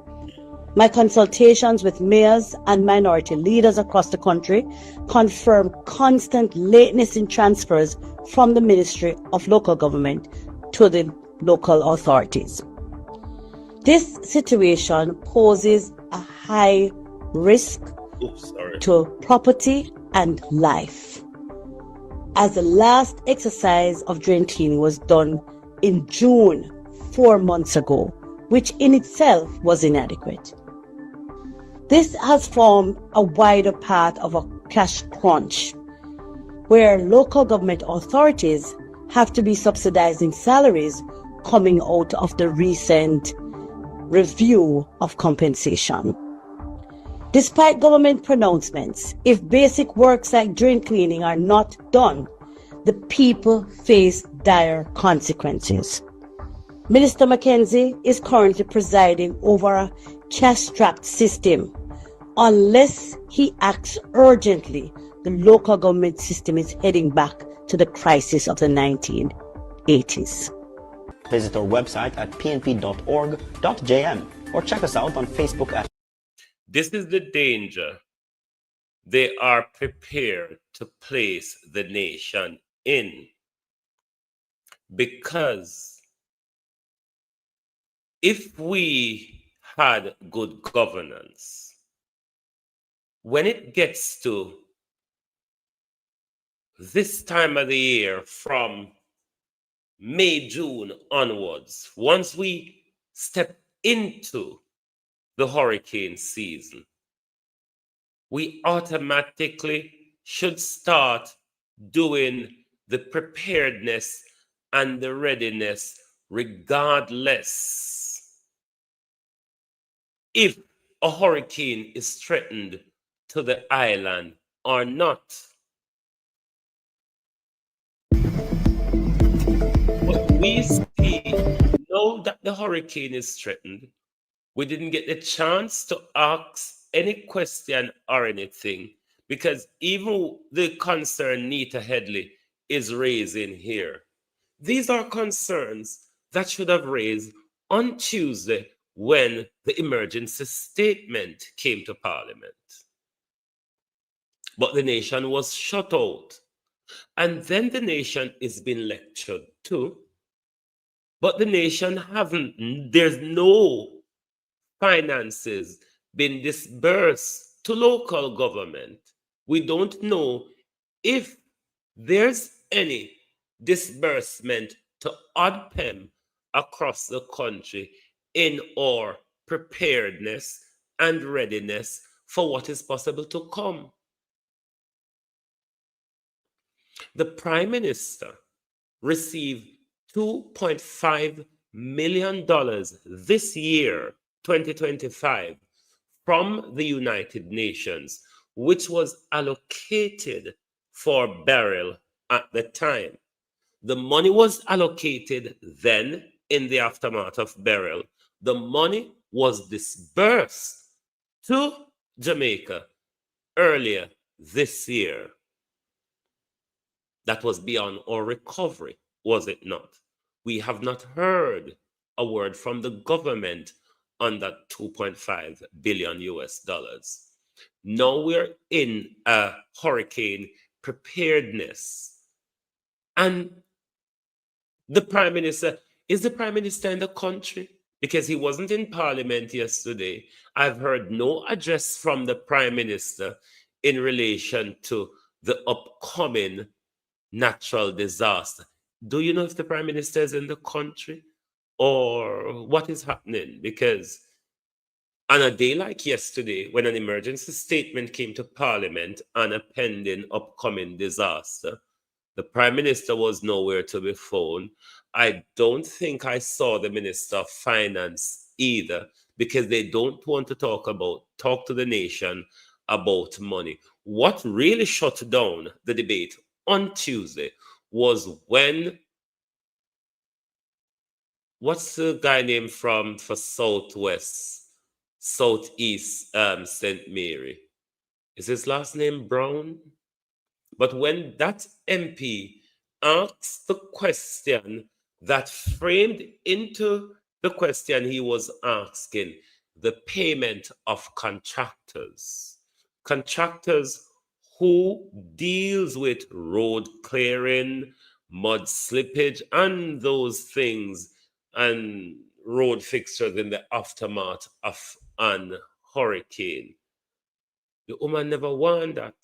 My consultations with mayors and minority leaders across the country confirm constant lateness in transfers from the Ministry of Local Government to the local authorities. This situation poses a high risk to property and life, as the last exercise of drain cleaning was done in June 4 months ago, which in itself was inadequate. This has formed a wider path of a cash crunch, where local government authorities have to be subsidizing salaries coming out of the recent review of compensation. Despite government pronouncements, if basic works like drain cleaning are not done, the people face dire consequences. Minister McKenzie is currently presiding over a cash-strapped system. Unless he acts urgently, the local government system is heading back to the crisis of the 1980s. Visit our website at pnp.org.jm or check us out on Facebook at. This is the danger they are prepared to place the nation in. Because if we had good governance, when it gets to this time of the year from May, June onwards, once we step into the hurricane season, we automatically should start doing the preparedness and the readiness regardless if a hurricane is threatened to the island or not. But we see now that the hurricane is threatened, we didn't get the chance to ask any question or anything, because even the concern Nita Headley is raising here, these are concerns that should have raised on Tuesday when the emergency statement came to Parliament. But the nation was shut out. And then the nation is being lectured too. But the nation there's no finances been disbursed to local government. We don't know if there's any disbursement to ODPEM across the country in our preparedness and readiness for what is possible to come. The Prime Minister received $2.5 million this year, 2025, from the United Nations, which was allocated for Beryl at the time. The money was allocated then in the aftermath of Beryl. The money was disbursed to Jamaica earlier this year. That was beyond our recovery, was it not? We have not heard a word from the government on that 2.5 billion US dollars. Now we're in a hurricane preparedness. And the Prime Minister, is the Prime Minister in the country? Because he wasn't in Parliament yesterday. I've heard no address from the Prime Minister in relation to the upcoming natural disaster. Do you know if the Prime Minister is in the country or what is happening? Because on a day like yesterday, when an emergency statement came to Parliament on a pending upcoming disaster, the Prime Minister was nowhere to be found. I don't think I saw the Minister of Finance either, because they don't want to talk to the nation about money. What really shut down the debate on Tuesday was when, what's the guy named for Southeast St. Mary? Is his last name Brown? But when that MP asked the question that framed into the question he was asking, the payment of contractors who deals with road clearing, mud slippage, and those things, and road fixtures in the aftermath of an hurricane. The woman never won that.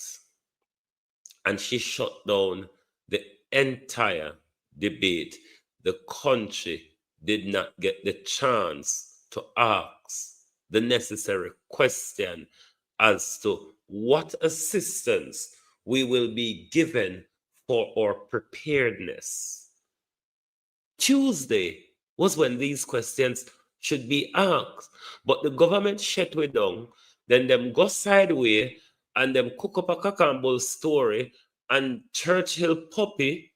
And she shut down the entire debate. The country did not get the chance to ask the necessary question as to what assistance we will be given for our preparedness. Tuesday was when these questions should be asked, but the government shut way down, then them go sideways and them cook up a cock and bull story, and Churchill Puppy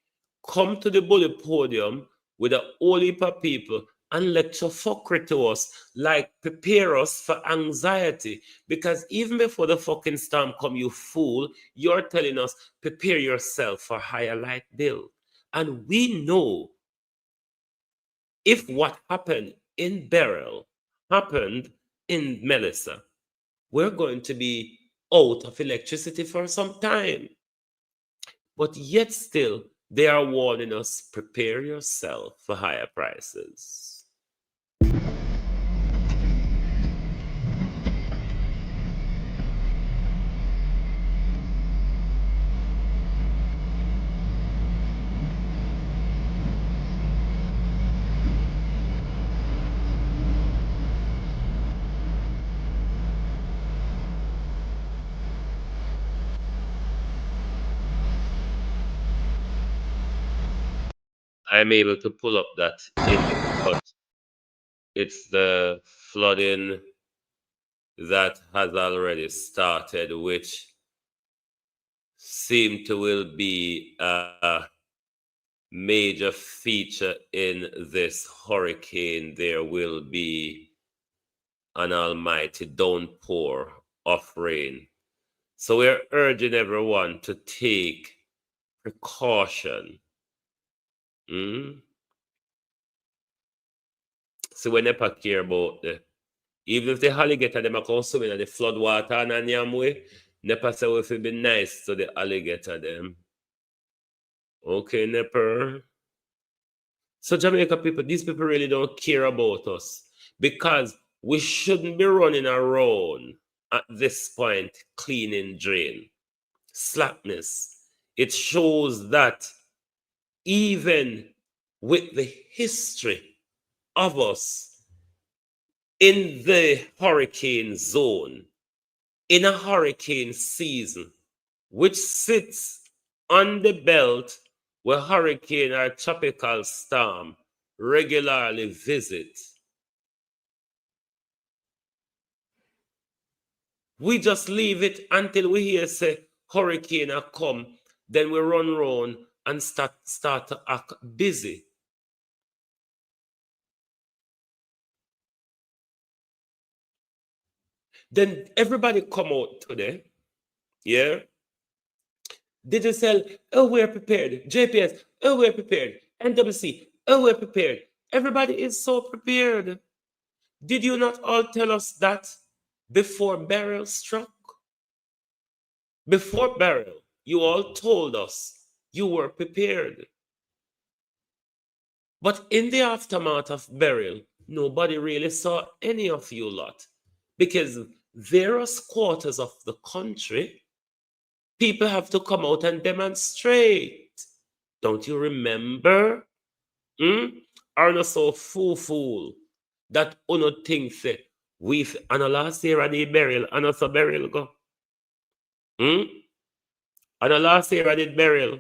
come to the bully podium with a whole heap of people and lecture fuckery to us, like prepare us for anxiety. Because even before the fucking storm come, you fool, you're telling us prepare yourself for higher light bill. And we know if what happened in Beryl happened in Melissa, we're going to be out of electricity for some time. But yet still, they are warning us, prepare yourself for higher prices. I'm able to pull up that image, but it's the flooding that has already started, which seem to will be a major feature in this hurricane. There will be an almighty downpour of rain. So we're urging everyone to take precaution. So we never care about even if the alligator them are consuming the flood water and Nyamwe, never say if it be nice to the alligator them. Okay, Nepper. So Jamaica people, these people really don't care about us, because we shouldn't be running around at this point cleaning drain. Slackness. It shows that even with the history of us in the hurricane zone, in a hurricane season, which sits on the belt where hurricane or tropical storm regularly visit, we just leave it until we hear say hurricane a come, then we run round and start to act busy. Then everybody come out today, yeah? Digital, oh, we're prepared. JPS, oh, we're prepared. NWC, oh, we're prepared. Everybody is so prepared. Did you not all tell us that before Beryl struck? Before Beryl, you all told us you were prepared. But in the aftermath of Beryl, nobody really saw any of you lot. Because various quarters of the country, people have to come out and demonstrate. Don't you remember? Are not so fool that uno thinks we've and last year I did burial and also burial go. And last year I did burial.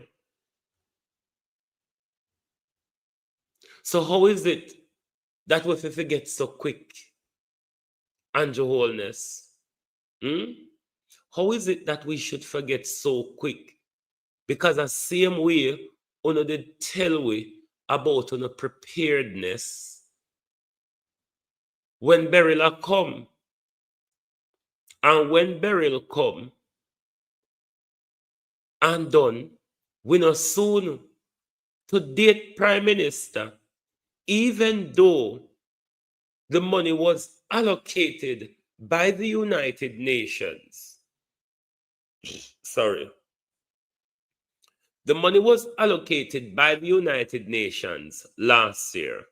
So how is it that we forget so quick? And your wholeness. How is it that we should forget so quick? Because the same way uno did tell we about uno preparedness when burial come. And when burial come and done, we know soon to date Prime Minister, even though the money was allocated by the United Nations. Sorry. The money was allocated by the United Nations last year,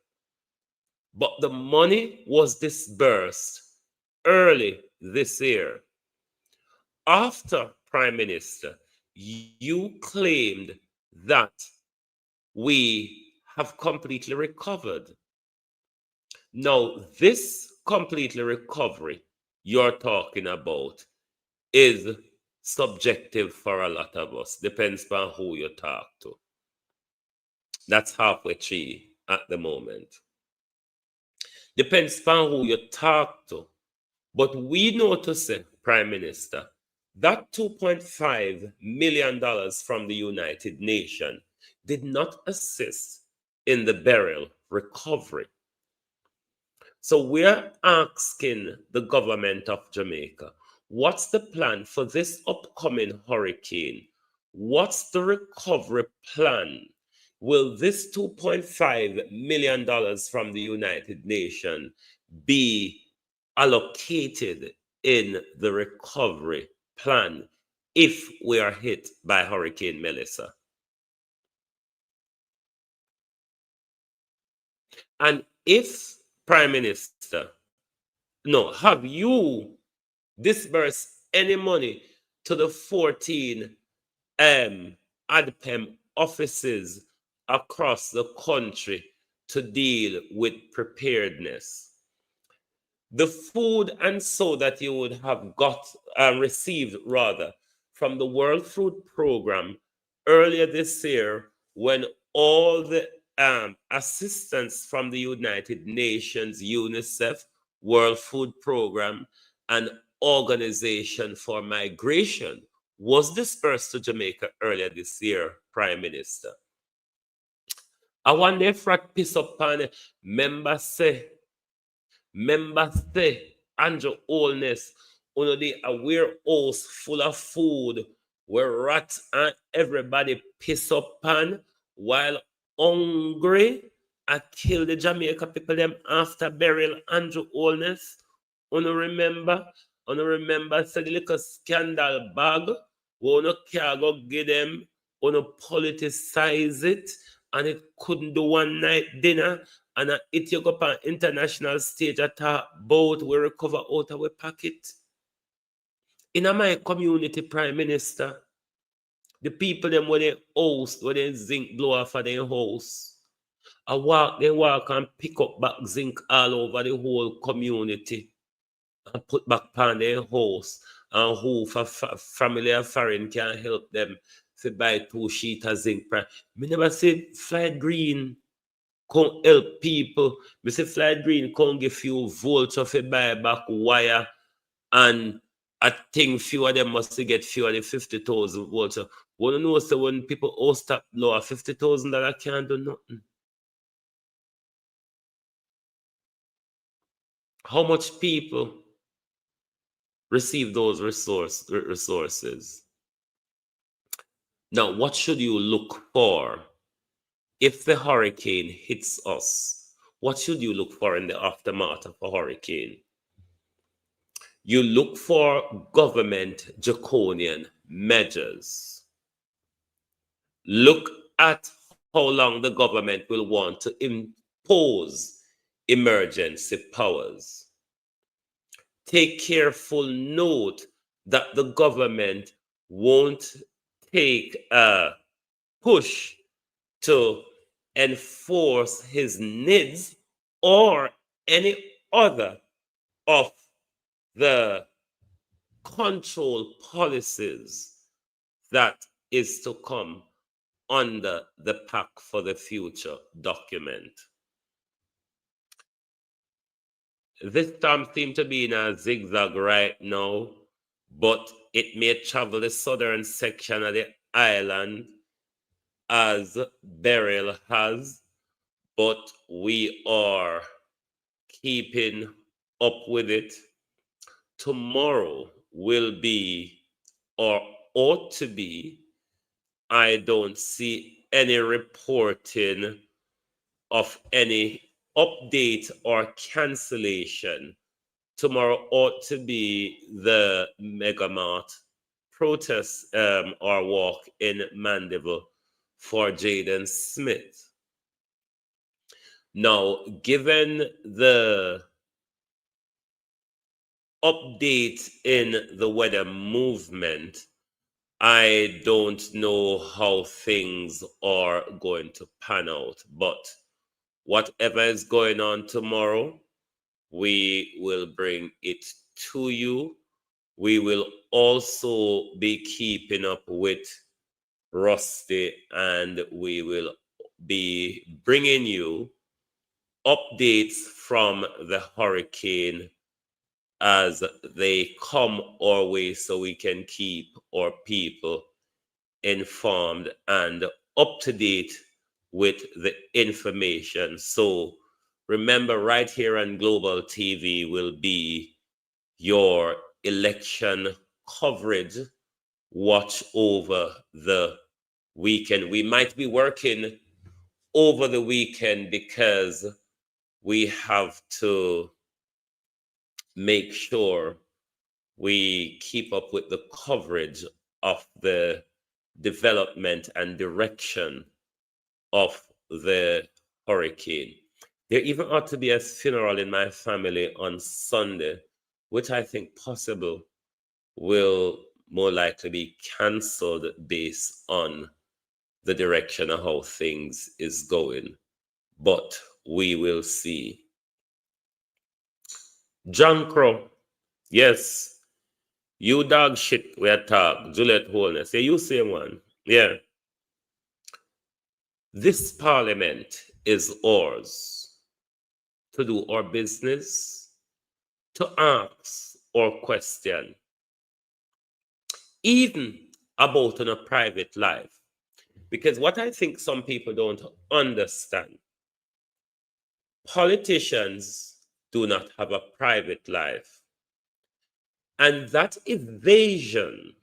but the money was disbursed early this year. After Prime Minister, you claimed that we have completely recovered. Now, this completely recovery you're talking about is subjective for a lot of us. Depends on who you talk to. That's halfway tree at the moment. Depends on who you talk to. But we know to say, Prime Minister, that $2.5 million from the United Nations did not assist in the burial recovery. So we're asking the government of Jamaica, what's the plan for this upcoming hurricane? What's the recovery plan? Will this $2.5 million from the United Nations be allocated in the recovery plan if we are hit by Hurricane Melissa? And if, Prime Minister, no, have you disbursed any money to the 14 ADPEM offices across the country to deal with preparedness? The food and so that you would have received rather from the World Food Program earlier this year, when all the assistance from the United Nations, UNICEF, World Food Program, and Organization for Migration was dispersed to Jamaica earlier this year, Prime Minister. I wonder if that piss up on members say, and your oldness, the warehouse full of food where rats and everybody piss up on while hungry. I kill the Jamaica people them after burial Andrew oldness. Remember say the little scandal bag we can go give them, politicize it, and it couldn't do one night dinner, and it you go up on international stage at a boat we recover out of our pocket. In my community, Prime Minister, the people them where they house, where they zinc blower for their house, they walk and pick up back zinc all over the whole community and put back on their house, and who for family or foreign can help them to buy 2 sheets of zinc. Me never said Flight Green can't help people. Me say Flight Green can't give few volts of a buy back wire, and I think few of them must get few of the 50,000 volts. So, want to know, so when people host up lower $50,000 can't do nothing. How much people receive those resources. Now, what should you look for if the hurricane hits us? What should you look for in the aftermath of a hurricane? You look for government draconian measures. Look at how long the government will want to impose emergency powers. Take careful note that the government won't take a push to enforce his needs or any other of the control policies that is to come under the Pack for the Future document. This storm seems to be in a zigzag right now, but it may travel the southern section of the island as Beryl has, but we are keeping up with it. Tomorrow will be, or ought to be, I don't see any reporting of any update or cancellation. Tomorrow ought to be the Megamart protest or walk in Mandeville for Jaden Smith. Now, given the update in the weather movement, I don't know how things are going to pan out, but whatever is going on tomorrow, we will bring it to you. We will also be keeping up with Rusty, and we will be bringing you updates from the hurricane as they come our way so we can keep our people informed and up to date with the information. So remember, right here on Global TV will be your election coverage. Watch over the weekend. We might be working over the weekend because we have to make sure we keep up with the coverage of the development and direction of the hurricane. There even ought to be a funeral in my family on Sunday, which I think possible will more likely be cancelled based on the direction of how things is going. But we will see. John Crow, yes, you dog shit we talk. Juliet Holness, yeah, you same one. Yeah. This parliament is ours to do our business, to ask or question, even about in a private life. Because what I think some people don't understand, politicians do not have a private life. And that evasion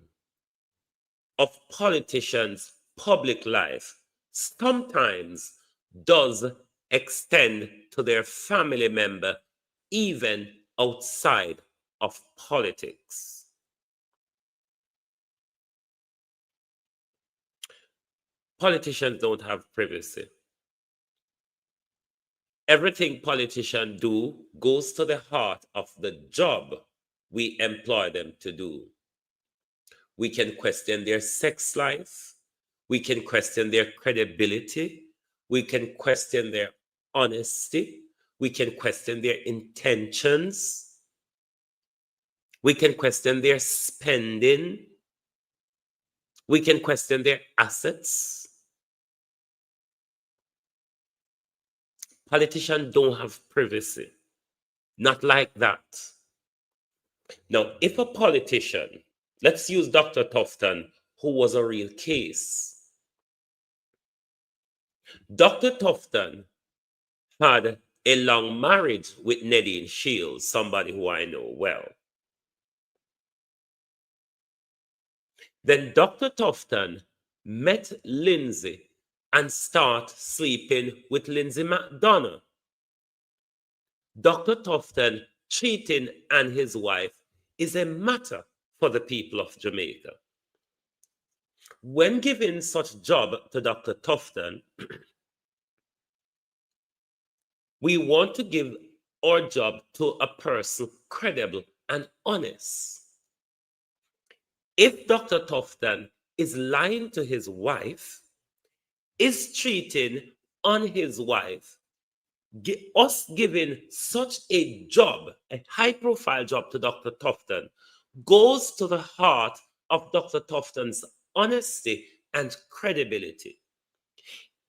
of politicians' public life sometimes does extend to their family member, even outside of politics. Politicians don't have privacy. Everything politicians do goes to the heart of the job we employ them to do. We can question their sex life. We can question their credibility. We can question their honesty. We can question their intentions. We can question their spending. We can question their assets. Politicians don't have privacy. Not like that. Now, if a politician, let's use Dr. Tufton, who was a real case. Dr. Tufton had a long marriage with Nadine Shields, somebody who I know well. Then Dr. Tufton met Lindsay and start sleeping with Lindsay McDonough. Dr. Tufton cheating and his wife is a matter for the people of Jamaica. When giving such job to Dr. Tufton, we want to give our job to a person credible and honest. If Dr. Tufton is lying to his wife, is cheating on his wife, us giving such a job, a high-profile job to Dr. Tufton, goes to the heart of Dr. Tufton's honesty and credibility.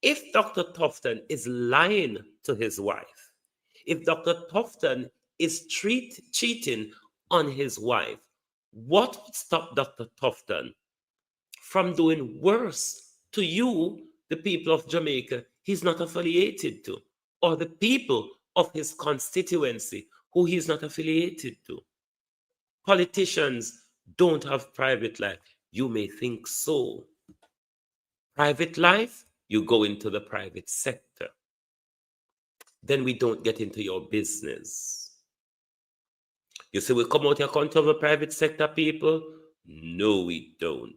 If Dr. Tufton is lying to his wife, if Dr. Tufton is cheating on his wife, what would stop Dr. Tufton from doing worse to you, the people of Jamaica he's not affiliated to, or the people of his constituency who he's not affiliated to? Politicians don't have private life. You may think so. Private life, you go into the private sector. Then we don't get into your business. You say we come out here account of the private sector people? No, we don't.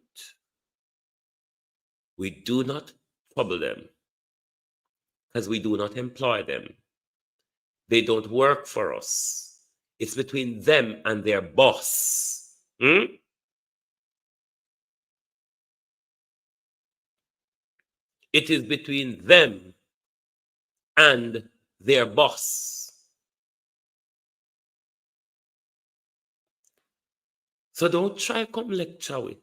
We do not trouble them because we do not employ them. They don't work for us. It's between them and their boss. It is between them and their boss. So don't try come lecture with.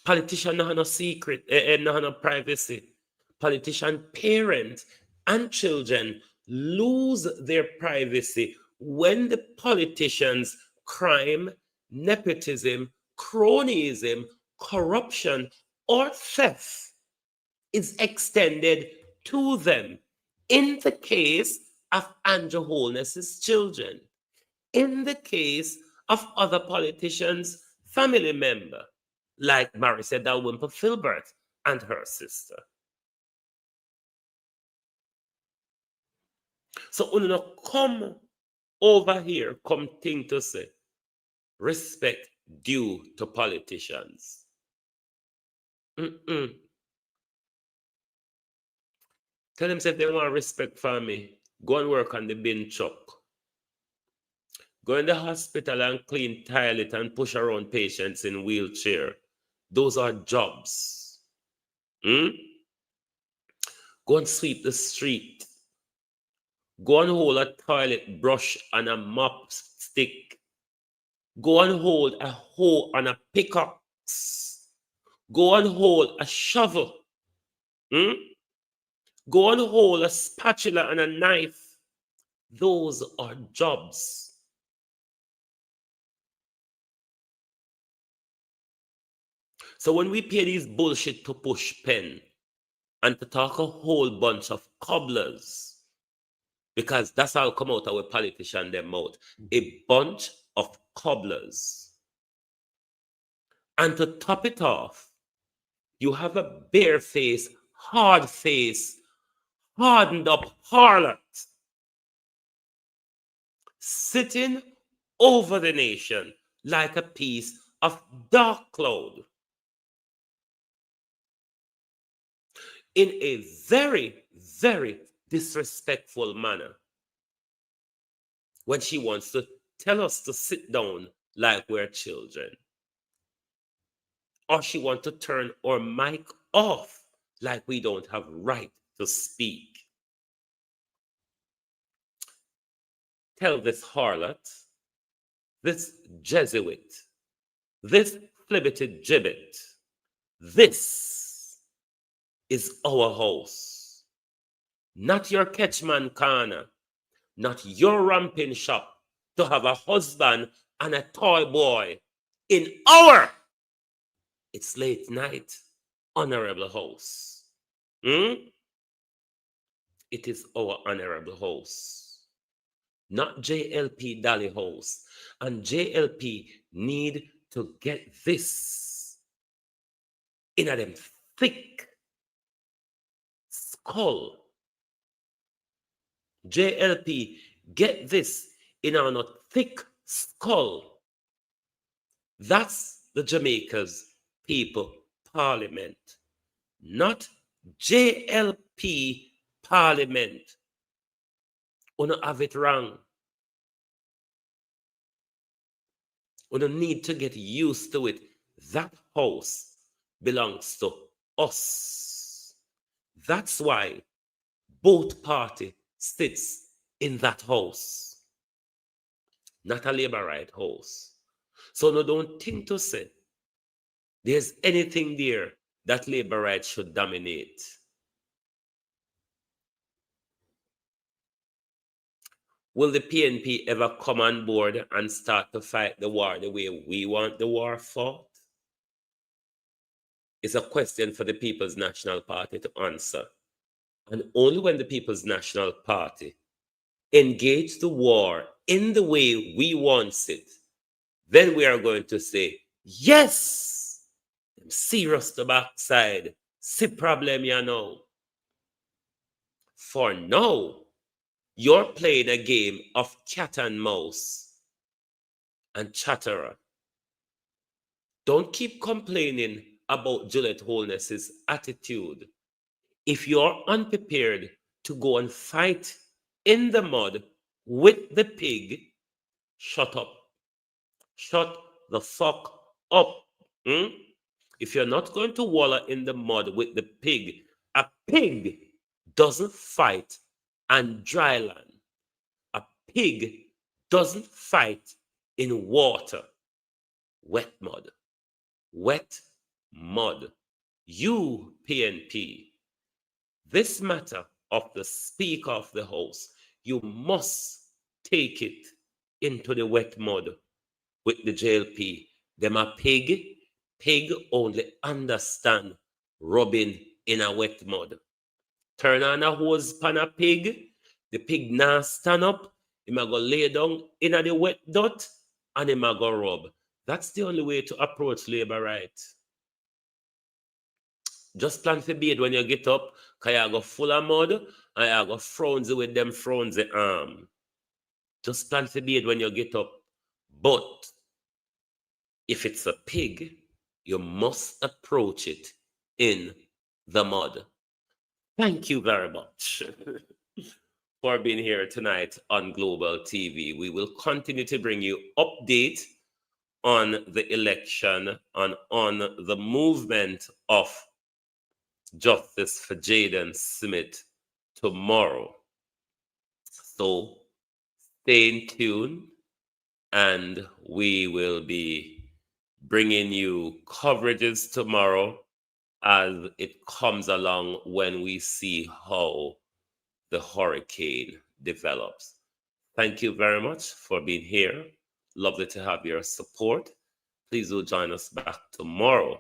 Politician no have no secret, no have no privacy. Politician parents and children lose their privacy when the politicians' crime, nepotism, cronyism, corruption, or theft is extended to them. In the case of Andrew Holness's children, in the case of other politicians' family member, like Marissa Wimper Filbert and her sister. So when you come over here, come think to say, respect due to politicians. Tell them if they want respect for me, go and work on the bin truck. Go in the hospital and clean toilet and push around patients in wheelchair. Those are jobs. Go and sweep the street. Go and hold a toilet brush and a mop stick. Go and hold a hoe and a pickaxe. Go and hold a shovel. Go and hold a spatula and a knife. Those are jobs. So when we pay these bullshit to push pen and to talk a whole bunch of cobblers, because that's how come out our politician them out, a bunch of cobblers. And to top it off, you have a bare-faced, hard-faced, hardened up harlot sitting over the nation like a piece of dark cloud in a very, very disrespectful manner when she wants to tell us to sit down like we're children. Or she wants to turn our mic off like we don't have right to speak. Tell this harlot, this Jesuit, this flibbited gibbet, this is our house, not your catchman corner, not your ramping shop to have a husband and a toy boy in our, it's late night, honorable house. It is our honorable house. not JLP Dolly House. And JLP need to get this in a them thick skull. JLP, get this in a not thick skull. That's the Jamaica's People Parliament, not JLP Parliament. You don't have it wrong. You don't need to get used to it. That house belongs to us. That's why both parties sits in that house, not a Labour right house. So no, don't think to say there's anything there that Labour right should dominate. Will the PNP ever come on board and start to fight the war the way we want the war fought? It's a question for the People's National Party to answer. And only when the People's National Party engage the war in the way we want it, then we are going to say, yes, I'm serious the backside. See problem, you know. For now, you're playing a game of cat and mouse and chatterer. Don't keep complaining about Juliet Holness's attitude. If you're unprepared to go and fight in the mud with the pig, shut up. Shut the fuck up. If you're not going to wallow in the mud with the pig, a pig doesn't fight on dry land. A pig doesn't fight in water. Wet mud. Wet mud. You, PNP, this matter of the Speaker of the House, you must take it into the wet mud with the JLP. Them a pig. Pig only understand rubbing in a wet mud. Turn on a hose pan a pig, the pig now stand up, he might go lay down in the wet dirt, and he might go rub. That's the only way to approach labor right. Just plan for bed when you get up, because you go full of mud, and you go frownsy with them frownsy arm. Just plan for bed when you get up. But if it's a pig, you must approach it in the mud. Thank you very much for being here tonight on Global TV. We will continue to bring you update on the election and on the movement of justice for Jaden Smith tomorrow. So stay in tune, and we will be bringing you coverages tomorrow as it comes along when we see how the hurricane develops. Thank you very much for being here. Lovely to have your support. Please do join us back tomorrow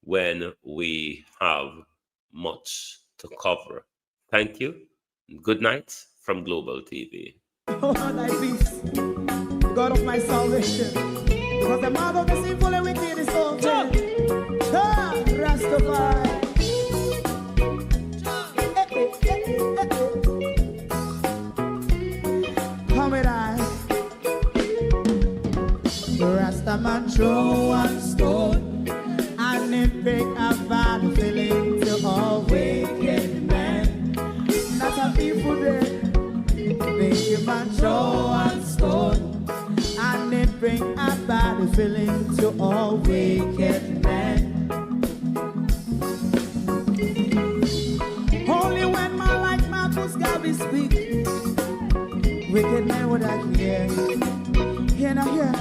when we have much to cover. Thank you. Good night from Global TV. Oh, thy peace, God of my salvation. Because the mouth of the sinful and wicked is open. Rastafari. Come with I. Rastaman throw one stone, and it break a bad feeling to all wicked men. Not a people there. Make a man throw one stone, and it bring a bad feeling to all wicked men. Only when man like Marcus Garvey speak, wicked men would I hear. Hear now hear.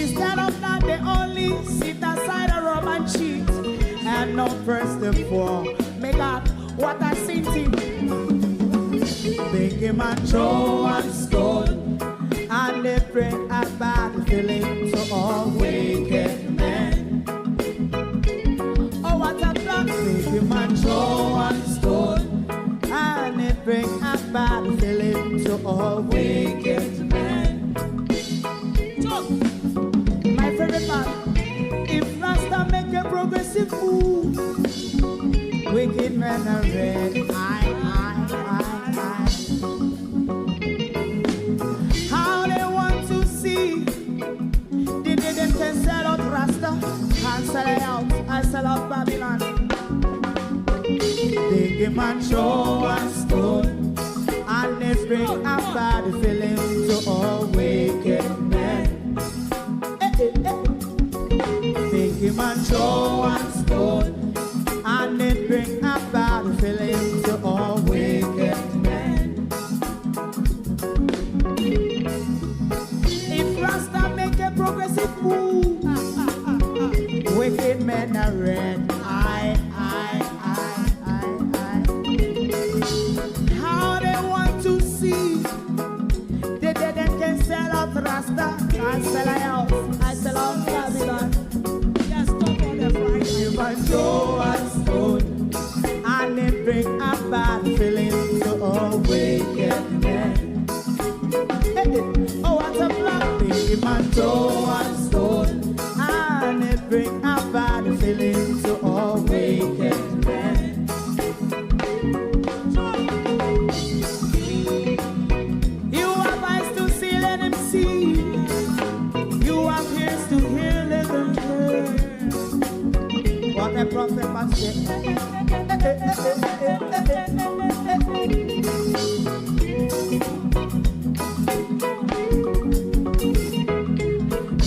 Instead of that, they only sit aside and rob and cheat, and not first and for. Make God what I seen to make him a throw and stone, and they bring a bad feeling to all wicked men. Oh, what a plan! Make him a throw and stone, and they bring men are red. How they want to see the day them can sell out Rasta and sell it out. I sell out Babylon. Big man show and stone, and they bring a bad feeling to all wicked men. Big man show and stone, and they bring a bad feeling to all wicked men. If Rasta make a progressive move, wicked men are red. How they want to see the dead and can sell out Rasta. I sell out, I sell out Babylon. Just talk on the Friday. You might show us stone, and they bring a bad feeling to all wicked men. Oh, what a black thing, you might show us stone, and they bring a bad feeling to all wicked men. You have eyes to see, let them see. You have ears to hear, let them hear. What a prophet must say.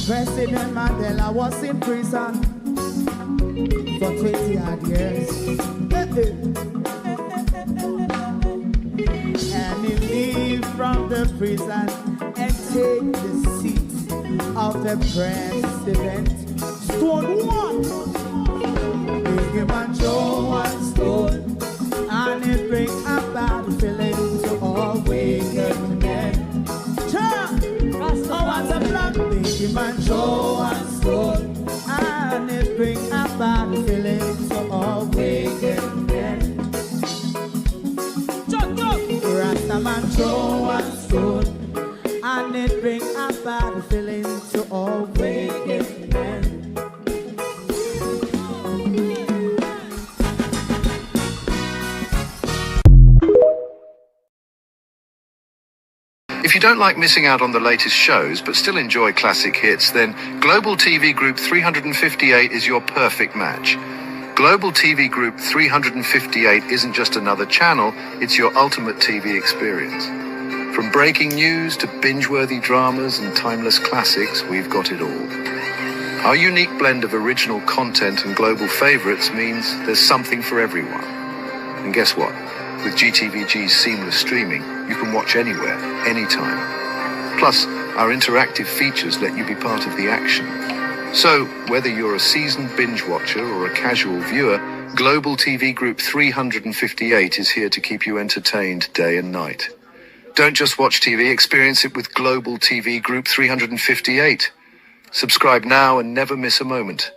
President Mandela was in prison for 20 odd years. And he leave from the prison and take the seat of the president. Stone one, big man show one stone, and it bring a bad feeling to all wicked men. Oh, what's a black big man show one stone, and it bring a bad feeling to all wicked men. Rasta man show one stone, and it bring a bad feeling to all wicked men. If you don't like missing out on the latest shows but still enjoy classic hits, then Global TV Group 358 is your perfect match. Global TV Group 358 isn't just another channel, it's your ultimate TV experience. From breaking news to binge-worthy dramas and timeless classics, we've got it all. Our unique blend of original content and global favorites means there's something for everyone. And guess what? With GTVG's seamless streaming, you can watch anywhere, anytime. Plus, our interactive features let you be part of the action. So, whether you're a seasoned binge watcher or a casual viewer, Global TV Group 358 is here to keep you entertained day and night. Don't just watch TV, experience it with Global TV Group 358. Subscribe now and never miss a moment.